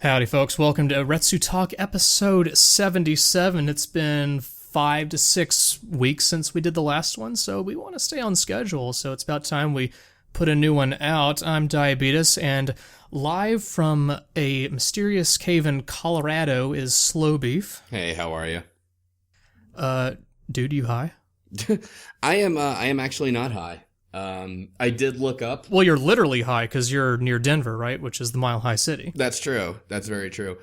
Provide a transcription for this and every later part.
Howdy, folks. Welcome to Retsutalk episode 77. It's been 5 to 6 weeks since we did the last one, so we want to stay on schedule, so it's about time we put a new one out. I'm Betus, and live from a mysterious cave in Colorado is Slow Beef. Hey, how are you? Dude, you high? I am actually not high. I did look up. Well, you're literally high because you're near Denver, right? Which is the Mile High City. That's true. That's very true.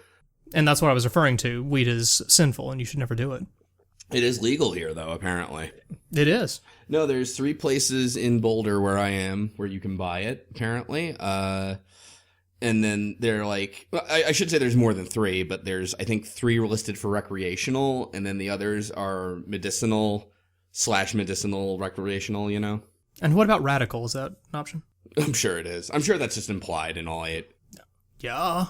And that's what I was referring to. Weed is sinful, and you should never do it. It is legal here, though, apparently. It is. No, there's 3 places in Boulder where I am where you can buy it, apparently. And then they're like, I should say there's more than 3, but there's, I think, 3 listed for recreational, and then the others are medicinal recreational, you know? And what about radical? Is that an option? I'm sure it is. I'm sure that's just implied in all 8. Yeah.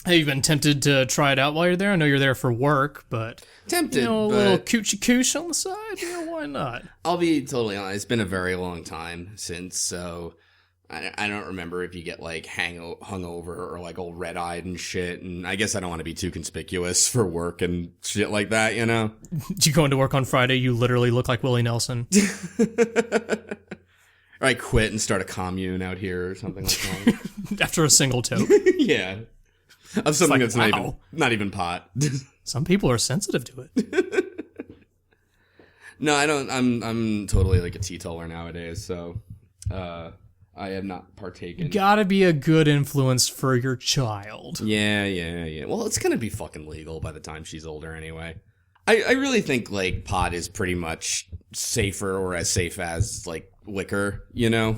Have you been tempted to try it out while you're there? I know you're there for work, but... Tempted, a but... little coochie-cooch on the side? Why not? I'll be totally honest. It's been a very long time since, so... I don't remember if you get, like, hungover or, like, all red-eyed and shit, and I guess I don't want to be too conspicuous for work and shit like that, you know? You go into work on Friday, you literally look like Willie Nelson. Or I quit and start a commune out here or something like that. After a single toke. Yeah. Of something like, that's wow. not even pot. Some people are sensitive to it. No, I don't. I'm totally like a teetotaler nowadays, so I have not partaken. Gotta be a good influence for your child. Yeah. Well, it's gonna be fucking legal by the time she's older anyway. I really think like pot is pretty much safer or as safe as like liquor, you know?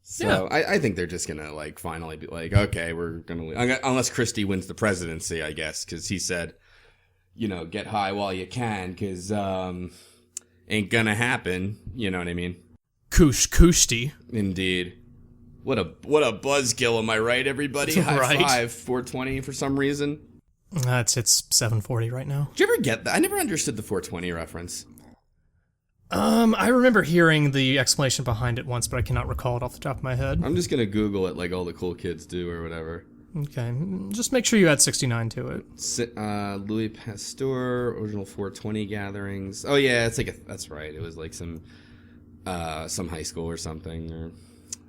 So yeah. I think they're just gonna like finally be like, okay, we're gonna unless Christie wins the presidency, I guess, because he said, you know, get high while you can, because ain't gonna happen. You know what I mean? Kushti. Indeed. What a buzzkill, am I right, everybody? High Right. five, 420 for some reason. It's 7:40 right now. Did you ever get that? I never understood the 420 reference. I remember hearing the explanation behind it once, but I cannot recall it off the top of my head. I'm just gonna Google it like all the cool kids do or whatever. Okay, just make sure you add 69 to it. Louis Pasteur, original 420 gatherings. Oh yeah, it's like that's right. It was like some high school or something. Or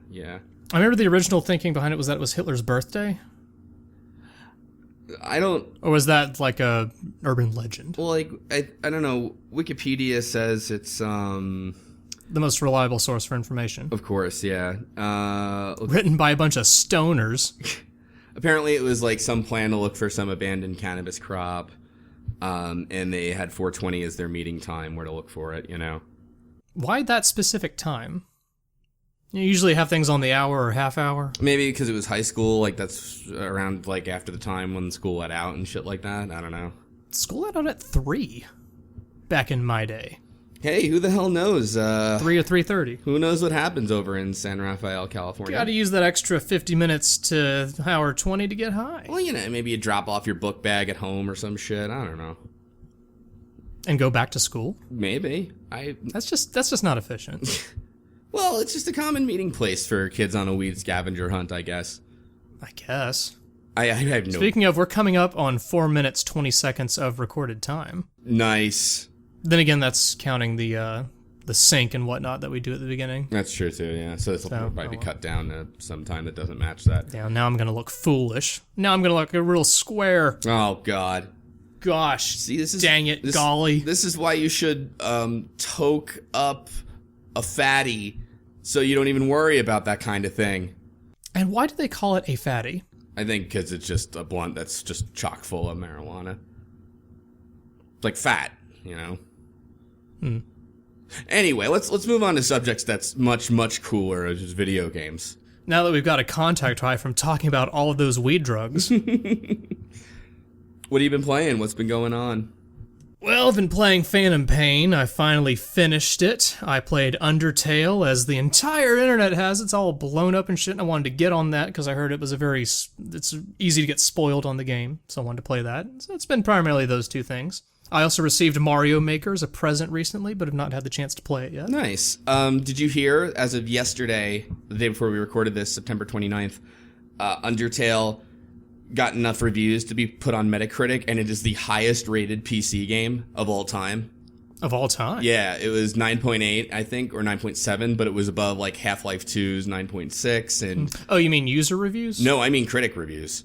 yeah. I remember the original thinking behind it was that it was Hitler's birthday. I don't... Or was that like a urban legend? Well, like, I don't know. Wikipedia says it's, the most reliable source for information. Of course, yeah. Written by a bunch of stoners. Apparently it was like some plan to look for some abandoned cannabis crop, and they had 420 as their meeting time where to look for it, you know? Why that specific time? You usually have things on the hour or half hour. Maybe because it was high school, like that's around like after the time when school let out and shit like that. I don't know. School let out at 3 back in my day. Hey, who the hell knows? 3 or 3:30. Who knows what happens over in San Rafael, California? Gotta use that extra 50 minutes to hour 20 to get high. Well, you know, maybe you drop off your book bag at home or some shit. I don't know. And go back to school? Maybe. That's just not efficient. Well, it's just a common meeting place for kids on a weed scavenger hunt, I guess. I guess. I have no... Speaking of, we're coming up on 4 minutes, 20 seconds of recorded time. Nice. Then again, that's counting the sync and whatnot that we do at the beginning. That's true, too, yeah. So this will probably be cut down to some time that doesn't match that. Yeah, now I'm going to look foolish. Now I'm going to look a real square. Oh, God. Gosh. See, this is... Dang it, golly. This is why you should toke up a fatty so you don't even worry about that kind of thing. And why do they call it a fatty? I think because it's just a blunt that's just chock full of marijuana. It's like fat, you know? Anyway, let's move on to subjects that's much, much cooler, as just video games. Now that we've got a contact high from talking about all of those weed drugs. What have you been playing? What's been going on? Well, I've been playing Phantom Pain. I finally finished it. I played Undertale, as the entire internet has. It's all blown up and shit, and I wanted to get on that because I heard it was it's easy to get spoiled on the game, so I wanted to play that. So it's been primarily those 2 things. I also received Mario Maker as a present recently, but have not had the chance to play it yet. Nice. Did you hear, as of yesterday, the day before we recorded this, September 29th, Undertale got enough reviews to be put on Metacritic, and it is the highest rated PC game of all time. Of all time? Yeah, it was 9.8, I think, or 9.7, but it was above like Half-Life 2's 9.6. And Oh, you mean user reviews? no, I mean critic reviews.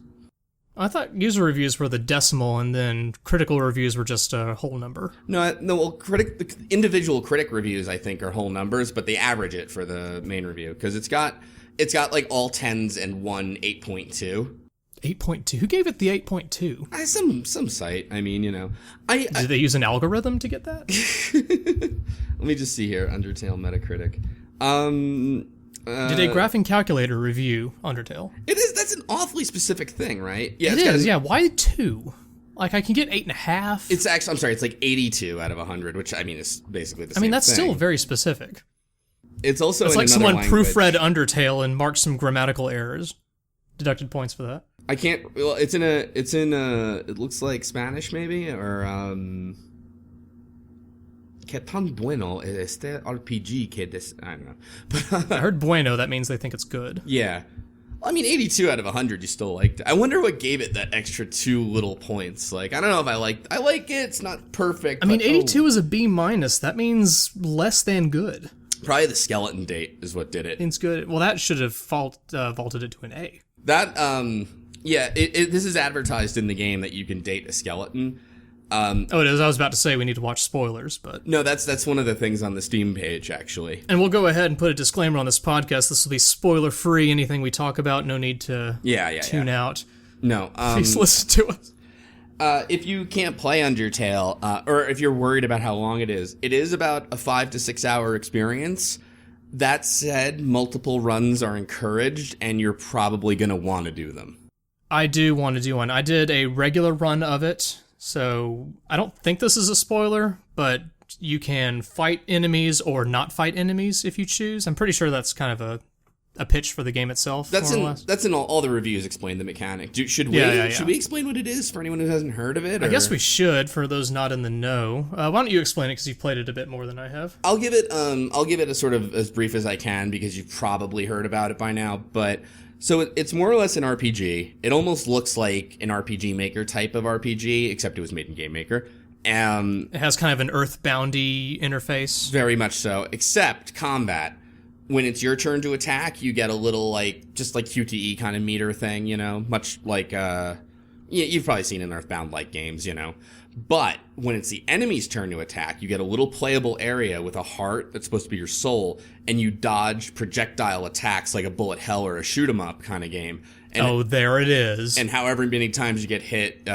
I thought user reviews were the decimal, and then critical reviews were just a whole number. No, well, the individual critic reviews, I think, are whole numbers, but they average it for the main review, because it's got like all 10s and one 8.2. 8.2? Who gave it the 8.2? Some site. I mean, Did they use an algorithm to get that? Let me just see here. Undertale Metacritic. Did a graphing calculator review Undertale? It is. That's an awfully specific thing, right? Yeah, It is, yeah. Why 2? Like, I can get 8.5. It's actually, I'm sorry, it's like 82 out of 100, which, I mean, is basically the same thing. I mean, that's still very specific. It's also It's in like another someone language. proofread Undertale and marked some grammatical errors. Deducted points for that. I can't, well, it's in it looks like Spanish maybe, or, que tan bueno es este RPG que des, I don't know. I heard bueno, that means they think it's good. Yeah. I mean, 82 out of 100, you still liked it. I wonder what gave it that extra 2 little points. Like, I don't know if I like it. It's not perfect. I mean, but, 82 is a B minus. That means less than good. Probably the skeleton date is what did it. Means good. Well, that should have vaulted it to an A. That, yeah, this is advertised in the game that you can date a skeleton. Oh, it is. I was about to say we need to watch spoilers, but... No, that's one of the things on the Steam page, actually. And we'll go ahead and put a disclaimer on this podcast. This will be spoiler-free. Anything we talk about, no need to tune out. No. Please listen to us. If you can't play Undertale, or if you're worried about how long it is about a 5 to 6 hour experience. That said, multiple runs are encouraged, and you're probably going to want to do them. I do want to do one. I did a regular run of it, so I don't think this is a spoiler, but you can fight enemies or not fight enemies if you choose. I'm pretty sure that's kind of a pitch for the game itself. That's in all the reviews explain the mechanic. Should we explain what it is for anyone who hasn't heard of it? Or? I guess we should for those not in the know. Why don't you explain it because you've played it a bit more than I have? I'll give it a sort of as brief as I can because you've probably heard about it by now. But so it's more or less an RPG. It almost looks like an RPG Maker type of RPG, except it was made in Game Maker. It has kind of an Earthboundy interface. Very much so, except combat. When it's your turn to attack, you get a little, just like QTE kind of meter thing, much like, you've probably seen in Earthbound-like games, But when it's the enemy's turn to attack, you get a little playable area with a heart that's supposed to be your soul, and you dodge projectile attacks like a bullet hell or a shoot 'em up kind of game. And there it is. And however many times you get hit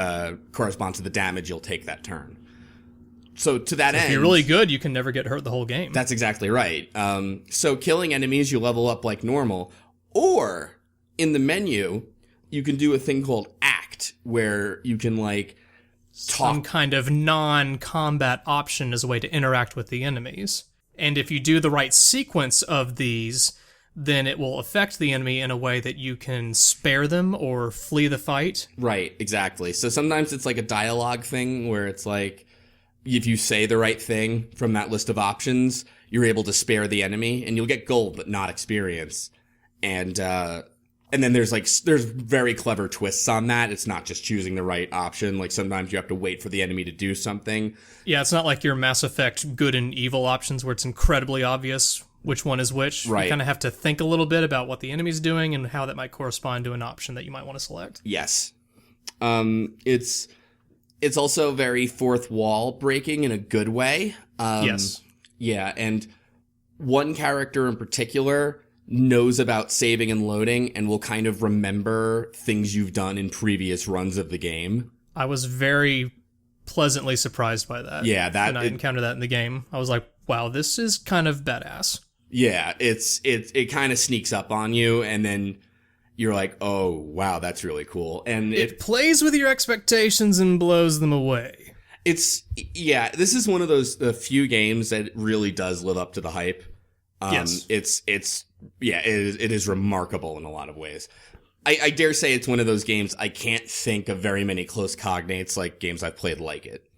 corresponds to the damage you'll take that turn. So to that end, if you're really good, you can never get hurt the whole game. That's exactly right. So killing enemies, you level up like normal. Or in the menu, you can do a thing called Act, where you can talk. Some kind of non-combat option as a way to interact with the enemies. And if you do the right sequence of these, then it will affect the enemy in a way that you can spare them or flee the fight. Right, exactly. So sometimes it's like a dialogue thing where it's like, if you say the right thing from that list of options, you're able to spare the enemy, and you'll get gold, but not experience. And then there's very clever twists on that. It's not just choosing the right option. Like sometimes you have to wait for the enemy to do something. Yeah, it's not like your Mass Effect good and evil options where it's incredibly obvious which one is which. Right. You kind of have to think a little bit about what the enemy's doing and how that might correspond to an option that you might want to select. Yes. It's also very fourth wall breaking in a good way. Yes. Yeah, and one character in particular knows about saving and loading and will kind of remember things you've done in previous runs of the game. I was very pleasantly surprised by that. Yeah, when I encountered that in the game. I was like, wow, this is kind of badass. Yeah, it kind of sneaks up on you, and then you're like, oh, wow, that's really cool. And it plays with your expectations and blows them away. This is one of those few games that really does live up to the hype. Yes. It is remarkable in a lot of ways. I dare say it's one of those games I can't think of very many close cognates like games I've played like it,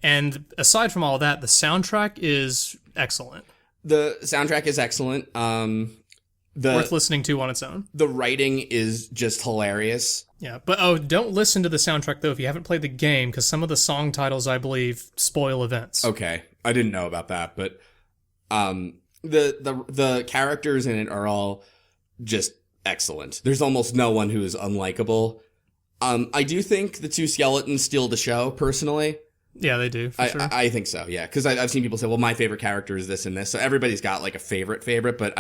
And aside from all that, the soundtrack is excellent. The soundtrack is excellent. worth listening to on its own. The writing is just hilarious. Yeah, but don't listen to the soundtrack, though, if you haven't played the game, because some of the song titles, I believe, spoil events. Okay, I didn't know about that, but the characters in it are all just excellent. There's almost no one who is unlikable. I do think the two skeletons steal the show, personally. Yeah, they do, for sure. I think so, yeah, because I've seen people say, well, my favorite character is this and this, so everybody's got, like, a favorite, but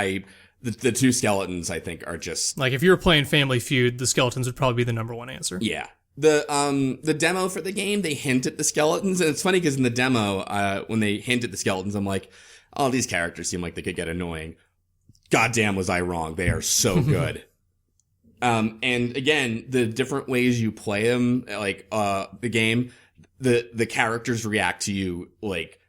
the two skeletons, I think, are just... Like, if you were playing Family Feud, the skeletons would probably be the number one answer. Yeah. The demo for the game, they hint at the skeletons, and it's funny because in the demo, when they hint at the skeletons, I'm like, oh, these characters seem like they could get annoying. Goddamn was I wrong. They are so good. And again, the different ways you play them, like, the game, the characters react to you, like,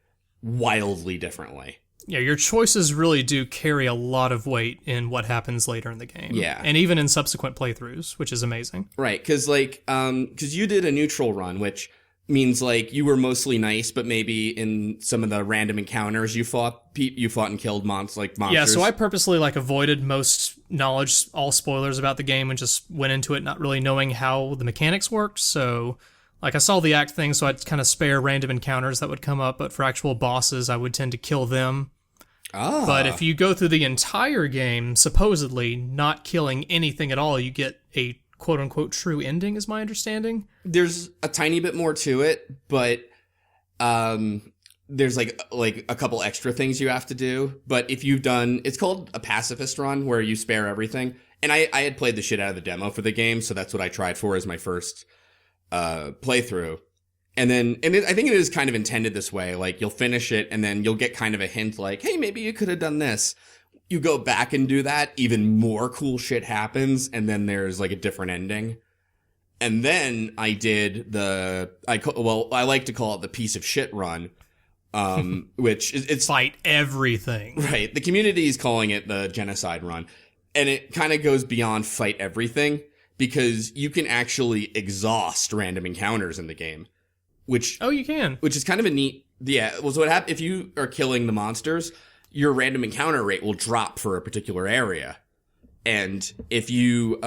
wildly differently. Yeah, your choices really do carry a lot of weight in what happens later in the game. Yeah. And even in subsequent playthroughs, which is amazing. Right, because, like, because you did a neutral run, which means, like, you were mostly nice, but maybe in some of the random encounters you fought and killed monsters. Yeah, so I purposely, like, avoided most knowledge, all spoilers about the game, and just went into it not really knowing how the mechanics worked, so... Like, I saw the act thing, so I'd kind of spare random encounters that would come up, but for actual bosses, I would tend to kill them. Ah. But if you go through the entire game, supposedly not killing anything at all, you get a quote-unquote true ending, is my understanding. There's a tiny bit more to it, but there's, like a couple extra things you have to do. But if you've done... It's called a pacifist run, where you spare everything. And I had played the shit out of the demo for the game, so that's what I tried for as my first... playthrough. And I think it is kind of intended this way. Like, you'll finish it and then you'll get kind of a hint like, hey, maybe you could have done this. You go back and do that, even more cool shit happens, and then there's, like, a different ending. And then I did I like to call it the piece of shit run, which it's... Fight everything. Right. The community is calling it the genocide run. And it kind of goes beyond fight everything, because you can actually exhaust random encounters in the game, which... Oh, you can. Which is kind of a neat... Yeah, well, so what happens, if you are killing the monsters, your random encounter rate will drop for a particular area. And if you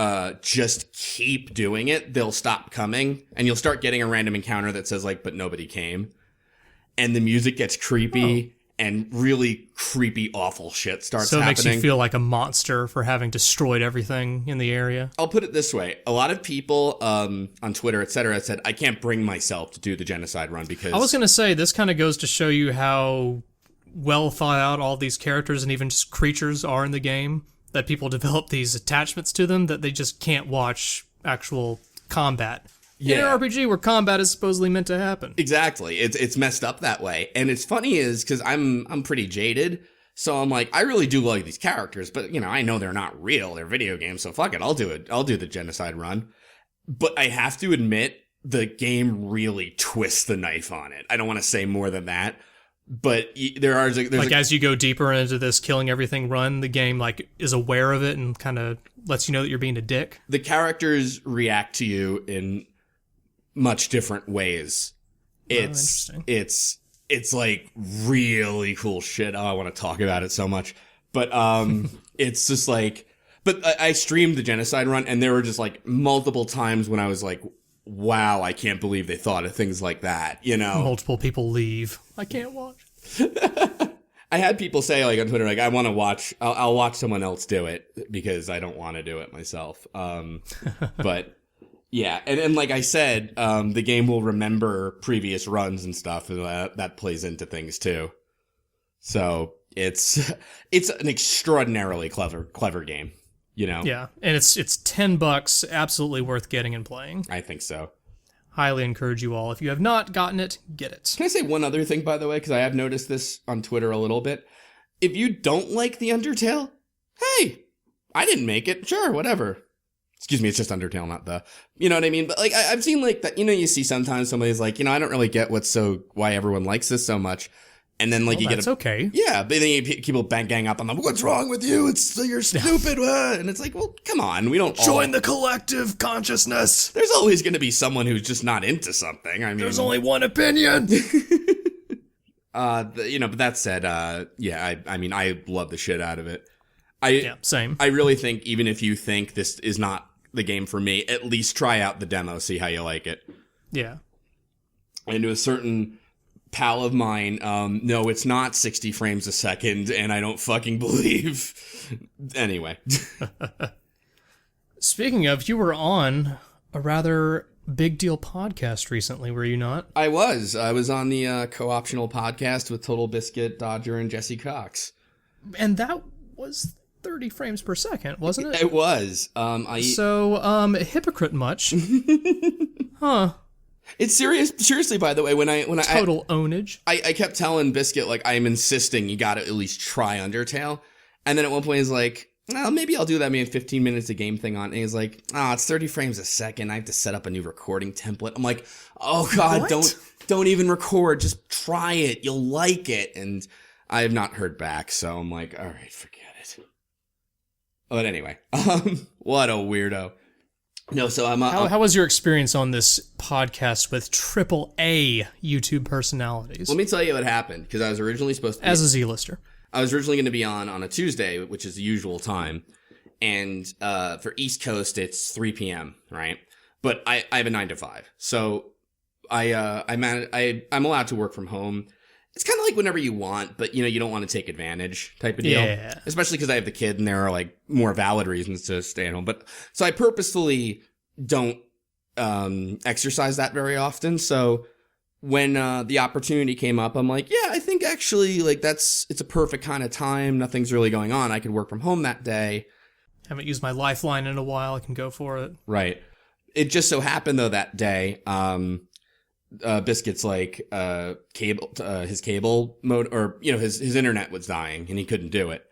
just keep doing it, they'll stop coming, and you'll start getting a random encounter that says, like, but nobody came. And the music gets creepy... Oh. And really creepy, awful shit starts happening. So it makes you feel like a monster for having destroyed everything in the area. I'll put it this way. A lot of people on Twitter, etc., said, I can't bring myself to do the genocide run because... I was going to say, this kind of goes to show you how well thought out all these characters and even just creatures are in the game, that people develop these attachments to them that they just can't watch actual combat. Yeah. In an RPG where combat is supposedly meant to happen. Exactly. It's messed up that way. And it's funny is because I'm pretty jaded. So I'm like, I really do like these characters, but you know, I know they're not real. They're video games. So fuck it. I'll do it. I'll do the genocide run. But I have to admit, the game really twists the knife on it. I don't want to say more than that. But there's as you go deeper into this killing everything run, the game like is aware of it and kind of lets you know that you're being a dick. The characters react to you in much different ways. It's like really cool shit. Oh, I want to talk about it so much. But it's just like, but I streamed the genocide run, and there were just like multiple times when I was like, wow, I can't believe they thought of things like that, you know? Multiple people leave. I can't watch. I had people say, like, on Twitter, like, I want to watch, I'll watch someone else do it because I don't want to do it myself. But yeah, and like I said, the game will remember previous runs and stuff, and that plays into things too. So it's an extraordinarily clever game, you know? Yeah, and it's $10, absolutely worth getting and playing. I think so. Highly encourage you all. If you have not gotten it, get it. Can I say one other thing, by the way? Because I have noticed this on Twitter a little bit. If you don't like the Undertale, hey, I didn't make it. Sure, whatever. Excuse me, it's just Undertale, not the... You know what I mean? But, like, I've seen, like, that, you know, you see sometimes somebody's like, you know, I don't really get why everyone likes this so much. And then, like, you get... That's okay. Yeah, but then you people gang up on them. What's wrong with you? You're stupid. And it's like, well, come on. We don't join the collective consciousness. There's always going to be someone who's just not into something. I mean... There's only one opinion. But that said, yeah, I mean, I love the shit out of it. Same. I really think even if you think this is not the game for me, at least try out the demo, see how you like it. Yeah. And to a certain pal of mine, no, it's not 60 frames a second, and I don't fucking believe. Anyway. Speaking of, you were on a rather big deal podcast recently, were you not? I was on the co-optional podcast with Total Biscuit, Dodger, and Jesse Cox. And that was 30 frames per second, wasn't it? It was. Hypocrite much. Huh. It's seriously, by the way, when I total ownage. I kept telling Biscuit, like, I'm insisting you gotta at least try Undertale. And then at one point he's like, well, maybe I'll do that maybe 15 minutes of game thing on. And he's like, it's 30 frames a second. I have to set up a new recording template. I'm like, oh God, don't even record. Just try it. You'll like it. And I have not heard back. So I'm like, all right, forget it. But anyway, what a weirdo. No, so how was your experience on this podcast with AAA YouTube personalities? Let me tell you what happened, because I was originally supposed to be, as a Z-lister. I was originally going to be on a Tuesday, which is the usual time, and for East Coast it's 3 p.m. right? But I have a 9 to 5, so I'm allowed to work from home. It's kind of like whenever you want, but you don't want to take advantage type of deal. Yeah. Especially because I have the kid and there are like more valid reasons to stay at home. But so I purposefully don't exercise that very often. So when the opportunity came up, I'm like, yeah, I think actually like it's a perfect kind of time. Nothing's really going on. I could work from home that day. Haven't used my lifeline in a while. I can go for it. Right. It just so happened though that day, Biscuit's like his cable mode, or his internet was dying and he couldn't do it,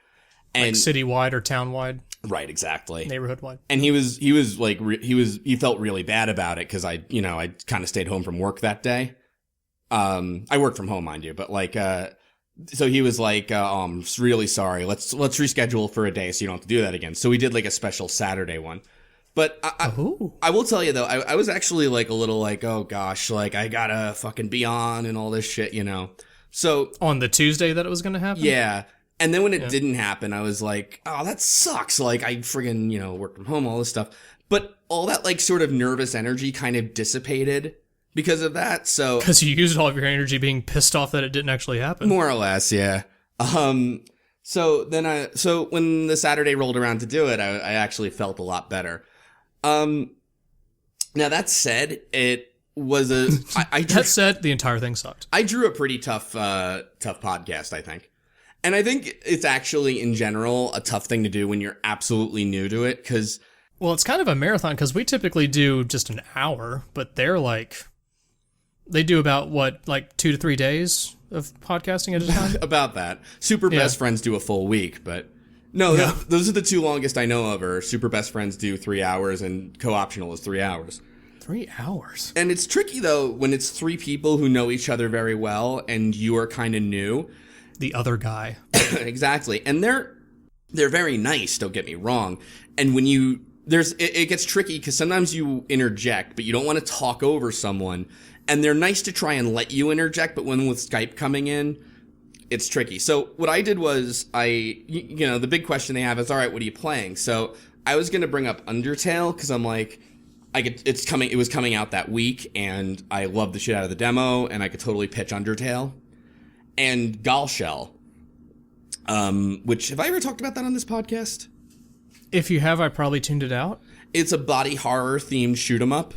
and like citywide or townwide, right? Exactly, neighborhood wide. And he felt really bad about it because I kind of stayed home from work that day. I worked from home, mind you, but so he was like, I'm really sorry. Let's reschedule for a day so you don't have to do that again. So we did like a special Saturday one. But I will tell you, though, I was actually, like, a little like, oh, gosh, like, I gotta fucking be on and all this shit, So... On the Tuesday that it was gonna happen? Yeah. And then when it didn't happen, I was like, oh, that sucks. Like, I friggin', work from home, all this stuff. But all that, like, sort of nervous energy kind of dissipated because of that, so... Because you used all of your energy being pissed off that it didn't actually happen. More or less, yeah. So when the Saturday rolled around to do it, I actually felt a lot better. Now that said, it was that said, the entire thing sucked. I drew a pretty tough podcast, I think. And I think it's actually, in general, a tough thing to do when you're absolutely new to it, because... Well, it's kind of a marathon, because we typically do just an hour, but they do about, 2 to 3 days of podcasting at a time? About that. Super Best Friends do a full week, but... No, those are the two longest I know of. Or Super Best Friends do 3 hours, and co-optional is 3 hours. 3 hours? And it's tricky, though, when it's 3 people who know each other very well, and you are kind of new. The other guy. Exactly. And they're very nice, don't get me wrong. And when it gets tricky, because sometimes you interject, but you don't want to talk over someone. And they're nice to try and let you interject, but when with Skype coming in... It's tricky. So what I did was the big question they have is, all right, what are you playing? So I was going to bring up Undertale because I'm like, it was coming out that week and I loved the shit out of the demo and I could totally pitch Undertale. And Galshell, which, have I ever talked about that on this podcast? If you have, I probably tuned it out. It's a body horror themed shoot 'em up.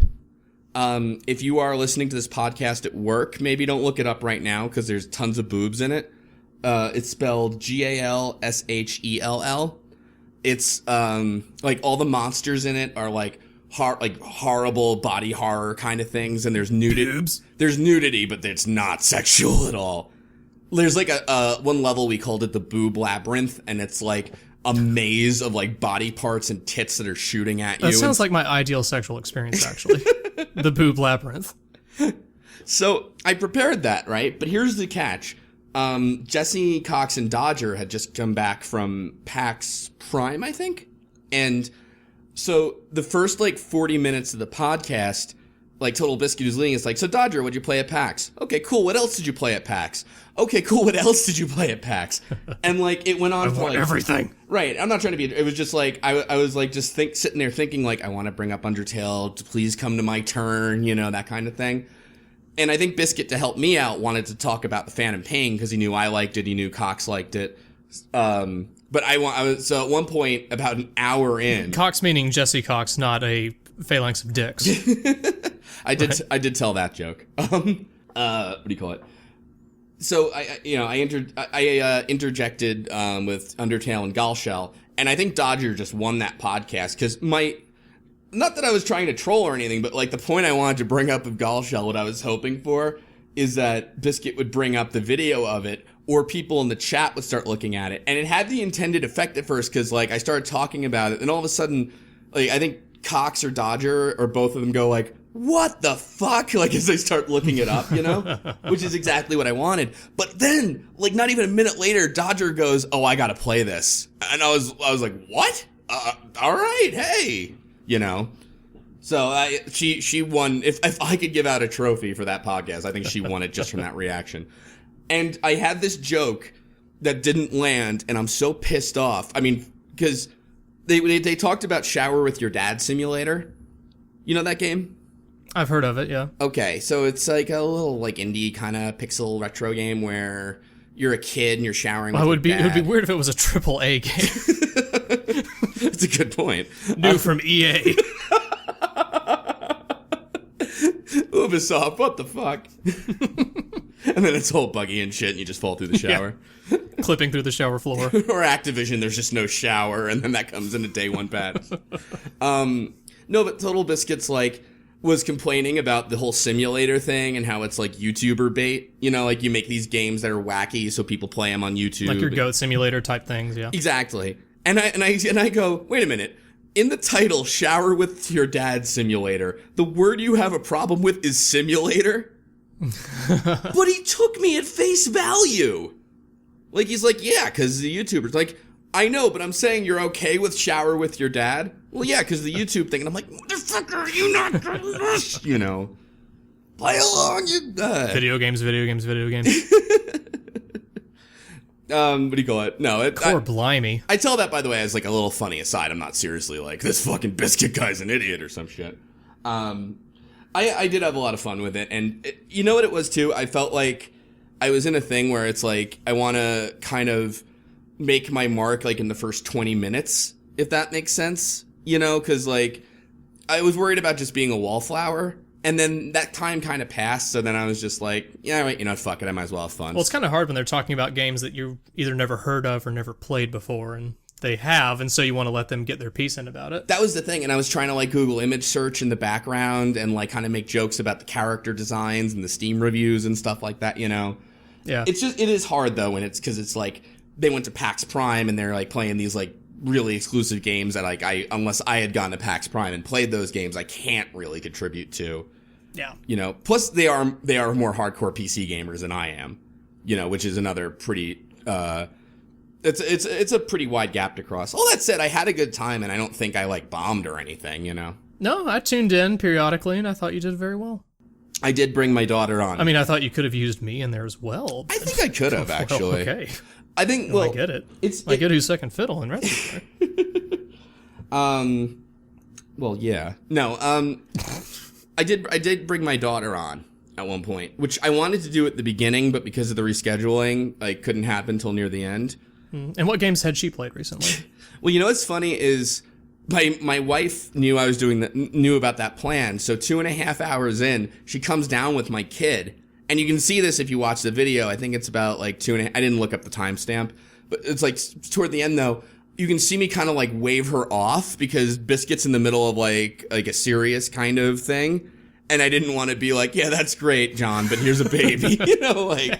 If you are listening to this podcast at work, maybe don't look it up right now because there's tons of boobs in it. It's spelled Galshell. It's like all the monsters in it are like horrible body horror kind of things, and there's nudity. Boobs? There's nudity, but it's not sexual at all. There's like a one level we called it the boob labyrinth, and it's like a maze of like body parts and tits that are shooting at you. That sounds like my ideal sexual experience, actually. The boob labyrinth. So I prepared that, right? But here's the catch. Jesse, Cox, and Dodger had just come back from PAX Prime, I think. And so the first 40 minutes of the podcast, like Total Biscuit who's leading, it's like, so Dodger, what'd you play at PAX? Okay, cool. What else did you play at PAX? Okay, cool. What else did you play at PAX? And like it went on for like everything. Right. I'm not trying to be. It was just like I was like just sitting there thinking like I want to bring up Undertale. Please come to my turn. You know, that kind of thing. And I think Biscuit, to help me out, wanted to talk about the Phantom Pain because he knew I liked it. He knew Cox liked it. But I was so at one point about an hour in. Cox meaning Jesse Cox, not a phalanx of dicks. I did tell that joke. What do you call it? So I interjected with Undertale and Galshell, and I think Dodger just won that podcast because not that I was trying to troll or anything, but like the point I wanted to bring up of Galshell, what I was hoping for is that Biscuit would bring up the video of it, or people in the chat would start looking at it, and it had the intended effect at first because like I started talking about it, and all of a sudden, like I think Cox or Dodger or both of them go like, what the fuck? Like, as they start looking it up, you know? Which is exactly what I wanted. But then, like, not even a minute later, Dodger goes, oh, I gotta play this. And I was like, what? All right, hey. You know? So, she won. If I could give out a trophy for that podcast, I think she won it just from that reaction. And I had this joke that didn't land, and I'm so pissed off. I mean, because they talked about Shower with Your Dad Simulator. You know that game? I've heard of it, yeah. Okay, so it's like a little like indie kind of pixel retro game where you're a kid and you're showering with your dad. It would be weird if it was a AAA game. That's a good point. New from EA. Ubisoft, what the fuck? And then it's all buggy and shit and you just fall through the shower. Yeah. Clipping through the shower floor. Or Activision, there's just no shower and then that comes in a day one patch. No, but Total Biscuit's like was complaining about the whole simulator thing and how it's like YouTuber bait. You know, like you make these games that are wacky so people play them on YouTube. Like your Goat Simulator type things, yeah. Exactly. And I go, wait a minute. In the title, Shower with Your Dad Simulator, the word you have a problem with is simulator? But he took me at face value. Like, he's like, yeah, because the YouTuber's like, I know, but I'm saying you're okay with Shower with Your Dad? Well, yeah, because the YouTube thing. And I'm like, motherfucker, you not doing this? You know, play along, you... Video games. What do you call it? No, blimey. I tell that, by the way, as like a little funny aside. I'm not seriously like, this fucking Biscuit guy's an idiot or some shit. I did have a lot of fun with it. And you know what it was, too? I felt like I was in a thing where it's like, I want to kind of make my mark like in the first 20 minutes, if that makes sense. You know, because like I was worried about just being a wallflower, and then that time kind of passed. So then I was just like, yeah, right, you know, fuck it, I might as well have fun. Well, it's kind of hard when they're talking about games that you either never heard of or never played before, and they have, and so you want to let them get their piece in about it. That was the thing, and I was trying to like Google image search in the background and like kind of make jokes about the character designs and the Steam reviews and stuff like that. You know, yeah. It is hard though when it's because it's like they went to PAX Prime and they're like playing these like really exclusive games that like unless I had gone to PAX Prime and played those games, I can't really contribute to. Yeah. You know, plus they are more hardcore PC gamers than I am, you know, which is another pretty it's a pretty wide gap to cross. All that said, I had a good time and I don't think I like bombed or anything, you know. No, I tuned in periodically and I thought you did very well. I did bring my daughter on. I mean, I thought you could have used me in there as well. I think I could have actually. Well, okay. I think, well, I get it. I get who's second fiddle in Retsutalk. Well, yeah. No, I did bring my daughter on at one point, which I wanted to do at the beginning, but because of the rescheduling, like, couldn't happen till near the end. And what games had she played recently? Well, you know what's funny is my wife knew I was knew about that plan, so 2.5 hours in, she comes down with my kid. And you can see this if you watch the video. I think it's about like 2.5. I didn't look up the timestamp, but it's like toward the end though. You can see me kind of like wave her off because Biscuit's in the middle of like a serious kind of thing, and I didn't want to be like, yeah, that's great, John, but here's a baby, you know, like.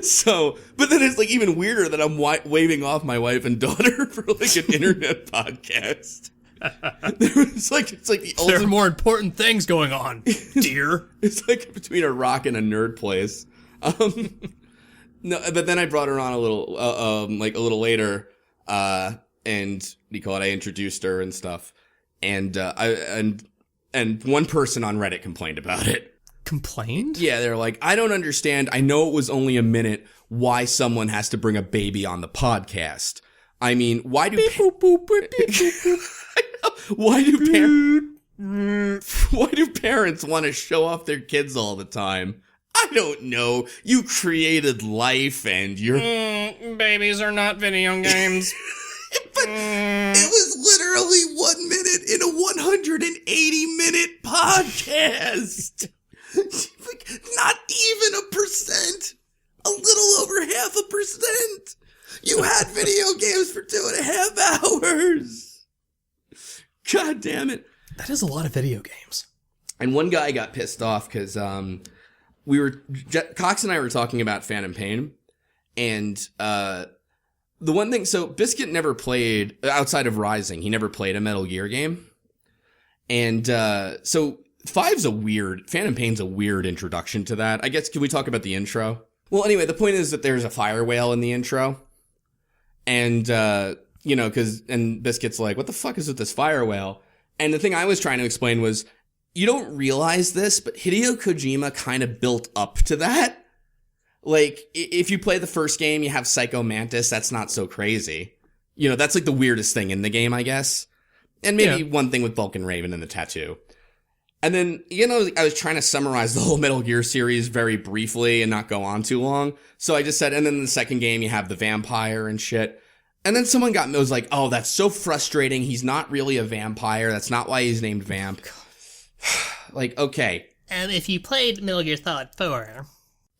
So, but then it's like even weirder that I'm waving off my wife and daughter for like an internet podcast. It's like the ultimate. There are more important things going on, dear. It's like between a rock and a nerd place. No, but then I brought her on a little later, and what do you call it? I introduced her and stuff, and And one person on Reddit complained about it. Complained? Yeah, they're like, I don't understand. I know it was only a minute. Why someone has to bring a baby on the podcast? I mean, why do parents want to show off their kids all the time? I don't know. You created life and you're... babies are not video games. But it was literally 1 minute in a 180-minute podcast. Like, not even a percent. A little over 0.5%. You had video games for 2.5 hours. God damn it. That is a lot of video games. And one guy got pissed off because Cox and I were talking about Phantom Pain, and the one thing, so Biscuit never played, outside of Rising, he never played a Metal Gear game. And so Phantom Pain's a weird introduction to that. I guess, can we talk about the intro? Well, anyway, the point is that there's a fire whale in the intro. And, and Biscuit's like, what the fuck is with this fire whale? And the thing I was trying to explain was, you don't realize this, but Hideo Kojima kind of built up to that. Like, if you play the first game, you have Psycho Mantis, that's not so crazy. That's like the weirdest thing in the game, I guess. And maybe one thing with Vulcan Raven and the tattoo. And then, I was trying to summarize the whole Metal Gear series very briefly and not go on too long. So I just said, and then in the second game, you have the vampire and shit. And then someone was like, oh, that's so frustrating. He's not really a vampire. That's not why he's named Vamp. Like, okay. And if you played Metal Gear Solid 4...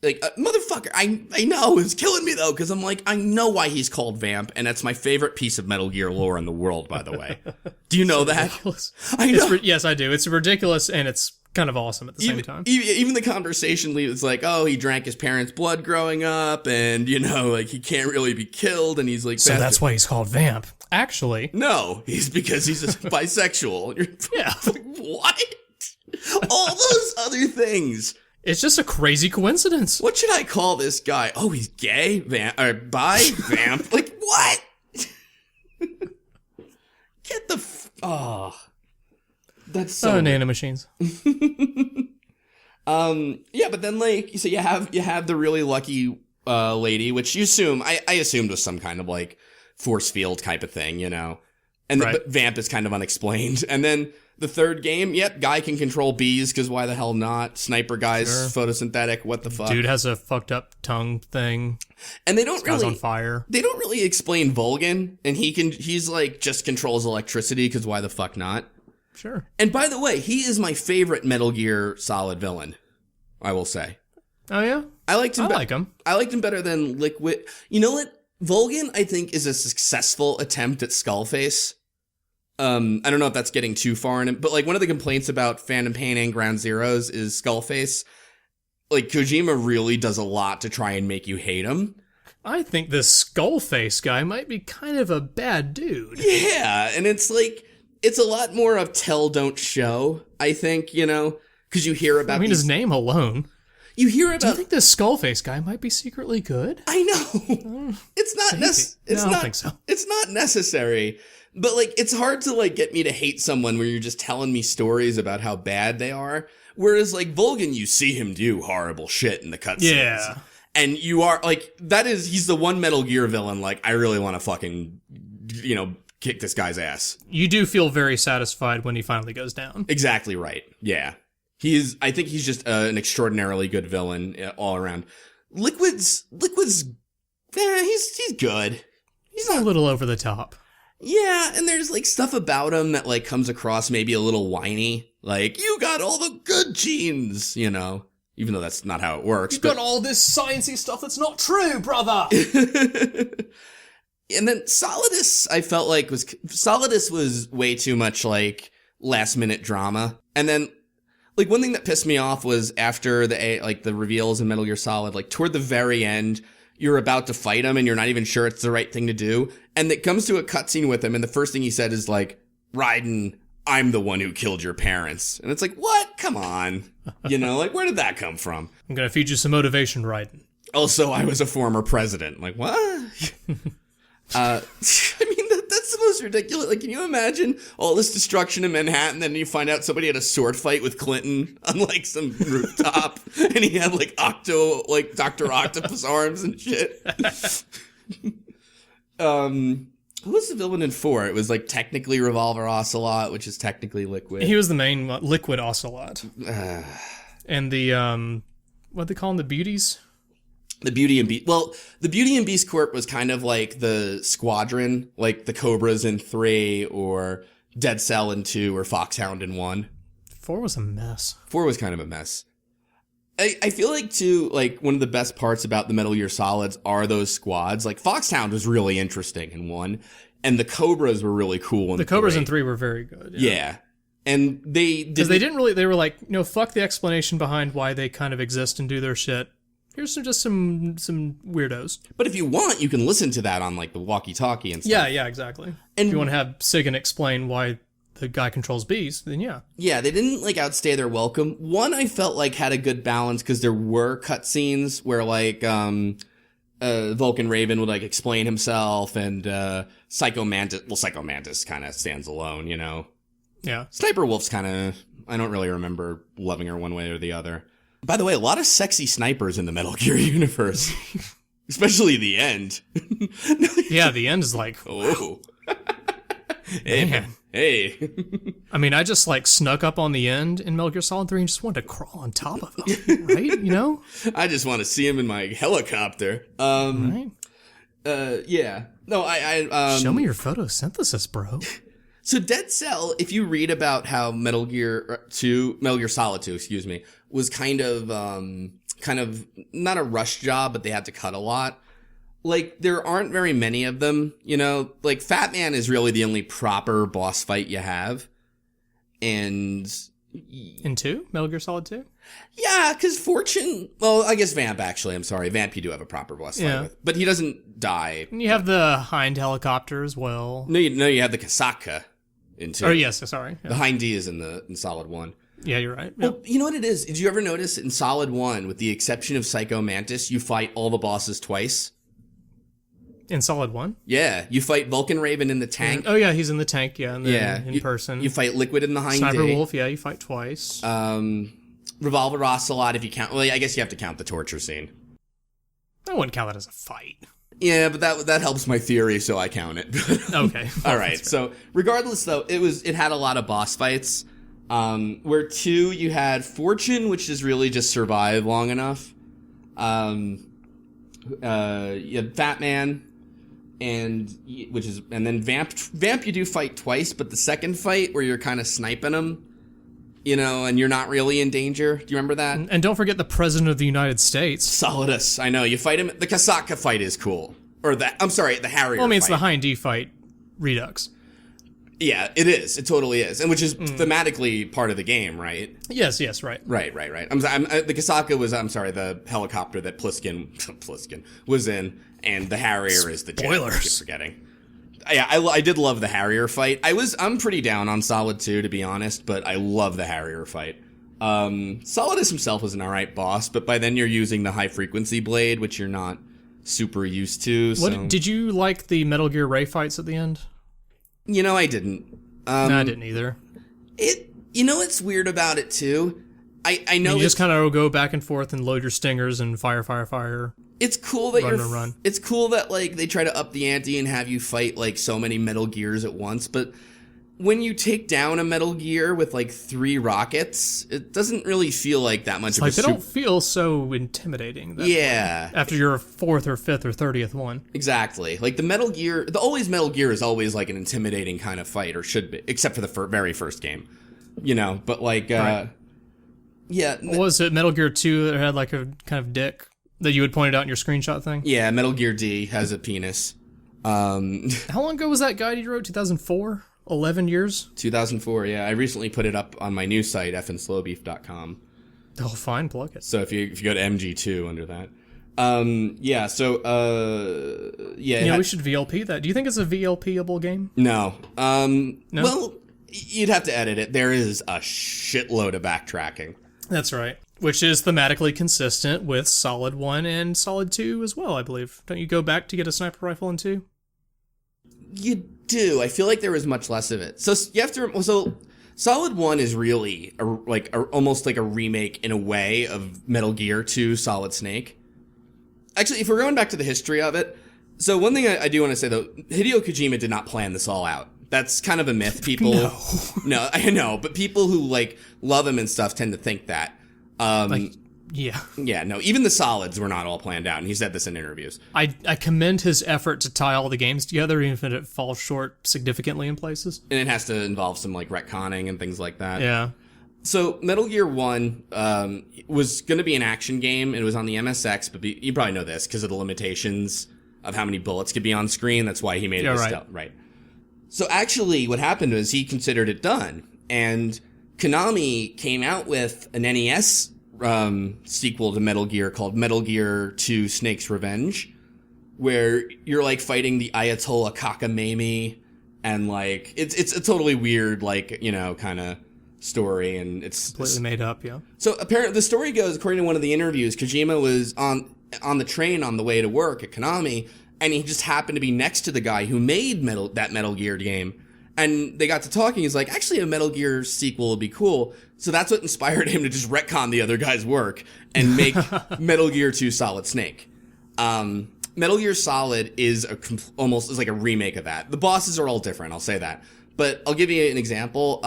Like, motherfucker, I know, it's killing me, though, because I'm like, I know why he's called Vamp, and that's my favorite piece of Metal Gear lore in the world, by the way. Do you know that? Ridiculous. I know. Yes, I do. It's ridiculous, and it's kind of awesome at the same time. Even the conversation leaves like, oh, he drank his parents' blood growing up, and, like, he can't really be killed, and he's like... So that's why he's called Vamp. Actually... No, because he's a bisexual. Yeah. What? All those other things... It's just a crazy coincidence. What should I call this guy? Oh, he's gay? Bi? Vamp? Like, what? Get the that's so... nanomachines. Yeah, but then, like, so you have the really lucky lady, which you assume... I assumed was some kind of, like, force field type of thing, And right. But Vamp is kind of unexplained. And then... The third game, guy can control bees, because why the hell not? Sniper guy's photosynthetic, what the fuck? Dude has a fucked up tongue thing. And they don't really... on fire. They don't really explain Vulcan, and he's like, just controls electricity, because why the fuck not? Sure. And by the way, he is my favorite Metal Gear Solid villain, I will say. Oh, yeah? I liked him. I liked him better than Liquid. You know what? Vulcan, I think, is a successful attempt at Skullface. I don't know if that's getting too far in it, but like one of the complaints about Phantom Pain and Ground Zeroes is Skullface. Like Kojima really does a lot to try and make you hate him. I think this Skullface guy might be kind of a bad dude. Yeah, and it's like, it's a lot more of tell, don't show, I think, because you hear about his name alone. You hear about... Do you think this Skullface guy might be secretly good? I know. It's not necessary. I don't think so. It's not necessary. But, like, it's hard to, like, get me to hate someone where you're just telling me stories about how bad they are. Whereas, like, Vulcan, you see him do horrible shit in the cutscenes. Yeah. And you are, like, he's the one Metal Gear villain, like, I really want to fucking, kick this guy's ass. You do feel very satisfied when he finally goes down. Exactly right. Yeah. I think he's just an extraordinarily good villain all around. Liquid's, he's good. He's a little over the top. Yeah, and there's, like, stuff about him that, like, comes across maybe a little whiny. Like, you got all the good genes, Even though that's not how it works. You've got all this sciencey stuff that's not true, brother! And then Solidus, I felt like, Solidus was way too much, like, last-minute drama. And then, like, one thing that pissed me off was after the reveals in Metal Gear Solid, like, toward the very end... You're about to fight him and you're not even sure it's the right thing to do. And it comes to a cutscene with him and the first thing he said is like, Raiden, I'm the one who killed your parents. And it's like, what? Come on. Like, where did that come from? I'm gonna feed you some motivation, Raiden. Also, I was a former president. Like, what? I mean, that's the most was ridiculous. Like, can you imagine all this destruction in Manhattan, then you find out somebody had a sword fight with Clinton on, like, some rooftop, and he had, like, Dr. Octopus arms and shit. Who was the villain in 4? It was, like, technically Revolver Ocelot, which is technically Liquid. He was the main Liquid Ocelot. And the, what they call them, the Beauties? The Beauty and Beast. Well, the Beauty and Beast Corp was kind of like the Squadron, like the Cobras in 3, or Dead Cell in 2, or Foxhound in 1. 4 was a mess. 4 was kind of a mess. I feel like, too, like, one of the best parts about the Metal Gear Solids are those squads. Like, Foxhound was really interesting in 1, and the Cobras were really cool in 3. The Cobras in 3 were very good. Yeah. And because they didn't really, they were like, fuck the explanation behind why they kind of exist and do their shit. Here's some weirdos. But if you want, you can listen to that on, like, the walkie-talkie and stuff. Yeah, exactly. And if you want to have Sigan explain why the guy controls bees, then yeah. Yeah, they didn't, like, outstay their welcome. 1, I felt like, had a good balance, because there were cutscenes where, like, Vulcan Raven would, like, explain himself, and Psycho Mantis kind of stands alone, you know? Yeah. Sniper Wolf's kind of, I don't really remember loving her one way or the other. By the way, a lot of sexy snipers in the Metal Gear universe. Especially the end. Yeah, the end is like, oh. Hey, man. Hey. I mean, I just, like, snuck up on the end in Metal Gear Solid 3 and just wanted to crawl on top of him, right? You know? I just want to see him in my helicopter. Right? Yeah. No, show me your photosynthesis, bro. So Dead Cell, if you read about how Metal Gear Solid 2, was kind of not a rush job, but they had to cut a lot. Like, there aren't very many of them, you know? Like, Fat Man is really the only proper boss fight you have. And... In 2? Metal Gear Solid 2? Yeah, because Fortune... Well, I guess Vamp, actually. I'm sorry. Vamp you do have a proper boss fight with. But he doesn't die. And you have the Hind helicopter as well. No, you have the Kasaka in 2. Oh, yes, sorry. Yeah. The Hind D is in Solid 1. Yeah, you're right. Well, you know what it is? Did you ever notice in Solid 1, with the exception of Psycho Mantis, you fight all the bosses twice? In Solid 1? Yeah, you fight Vulcan Raven in the tank. Oh, yeah, he's in the tank, yeah, and then in person. You fight Liquid in the Hind Sniper D. Wolf, yeah, you fight twice. Revolver Ocelot, if you count... Well, I guess you have to count the torture scene. I wouldn't count that as a fight. Yeah, but that helps my theory, so I count it. Okay. All right, so regardless, though, it had a lot of boss fights. Where 2, you had Fortune, which is really just survive long enough. You had Fat Man, and then Vamp. Vamp you do fight twice, but the second fight where you're kind of sniping him, you know, and you're not really in danger. Do you remember that? And don't forget the President of the United States. Solidus, I know. You fight him. The Kasaka fight is cool. Or the Harrier Well, I mean, fight. it's the Hind D fight Redux. Yeah, it is. It totally is. And which is thematically part of the game, right? Yes, right. Right. The Kasaka was, the helicopter that Pliskin was in, and the Harrier is the jet. Spoilers. I keep forgetting. Yeah, I did love the Harrier fight. I'm pretty down on Solid 2, to be honest, but I love the Harrier fight. Solidus himself was an alright boss, but by then you're using the high-frequency blade, which you're not super used to. So. Did you like the Metal Gear Ray fights at the end? You know, I didn't. No, I didn't either. You know what's weird about it, too? I know you just kind of go back and forth and load your stingers and fire. It's cool that run. It's cool that, like, they try to up the ante and have you fight, like, so many Metal Gears at once, but when you take down a Metal Gear with, like, 3 rockets, it doesn't really feel like that much of a... They don't feel so intimidating. Yeah. After your 4th or 5th or 30th one. Exactly. Like, the Metal Gear is always, like, an intimidating kind of fight, or should be, except for the very first game. You know, but, like, right. Yeah. Was it Metal Gear 2 that had, like, a kind of dick that you had pointed out in your screenshot thing? Yeah, Metal Gear D has a penis. How long ago was that guide you wrote? 2004? 11 years? 2004, yeah. I recently put it up on my new site, fnslowbeef.com. Oh, fine, plug it. So if you go to MG2 under that. We should VLP that. Do you think it's a VLP-able game? No. No? Well, you'd have to edit it. There is a shitload of backtracking. That's right. Which is thematically consistent with Solid 1 and Solid 2 as well, I believe. Don't you go back to get a sniper rifle in 2? do. I feel like there was much less of it. So you have to. So Solid 1 is really almost like a remake in a way of Metal Gear 2 Solid Snake. Actually, if we're going back to the history of it, so one thing I do want to say though, Hideo Kojima did not plan this all out. That's kind of a myth. People, no, I know, but people who like love him and stuff tend to think that. Yeah, no, even the solids were not all planned out, and he said this in interviews. I commend his effort to tie all the games together, even if it falls short significantly in places. And it has to involve some like retconning and things like that. Yeah. So Metal Gear 1 was going to be an action game. It was on the MSX, but you probably know this because of the limitations of how many bullets could be on screen. That's why he made it stealth. Right. So actually what happened was he considered it done. And Konami came out with an NES sequel to Metal Gear called Metal Gear 2 Snake's Revenge, where you're like fighting the Ayatollah Kakamami, and like it's a totally weird, like, you know, kind of story, and it's completely made up. Yeah. So apparently the story goes, according to one of the interviews, Kojima was on the train on the way to work at Konami, and he just happened to be next to the guy who made that Metal Gear game. And they got to talking. He's like, actually, a Metal Gear sequel would be cool. So that's what inspired him to just retcon the other guy's work and make Metal Gear 2 Solid Snake. Metal Gear Solid is almost like a remake of that. The bosses are all different, I'll say that. But I'll give you an example.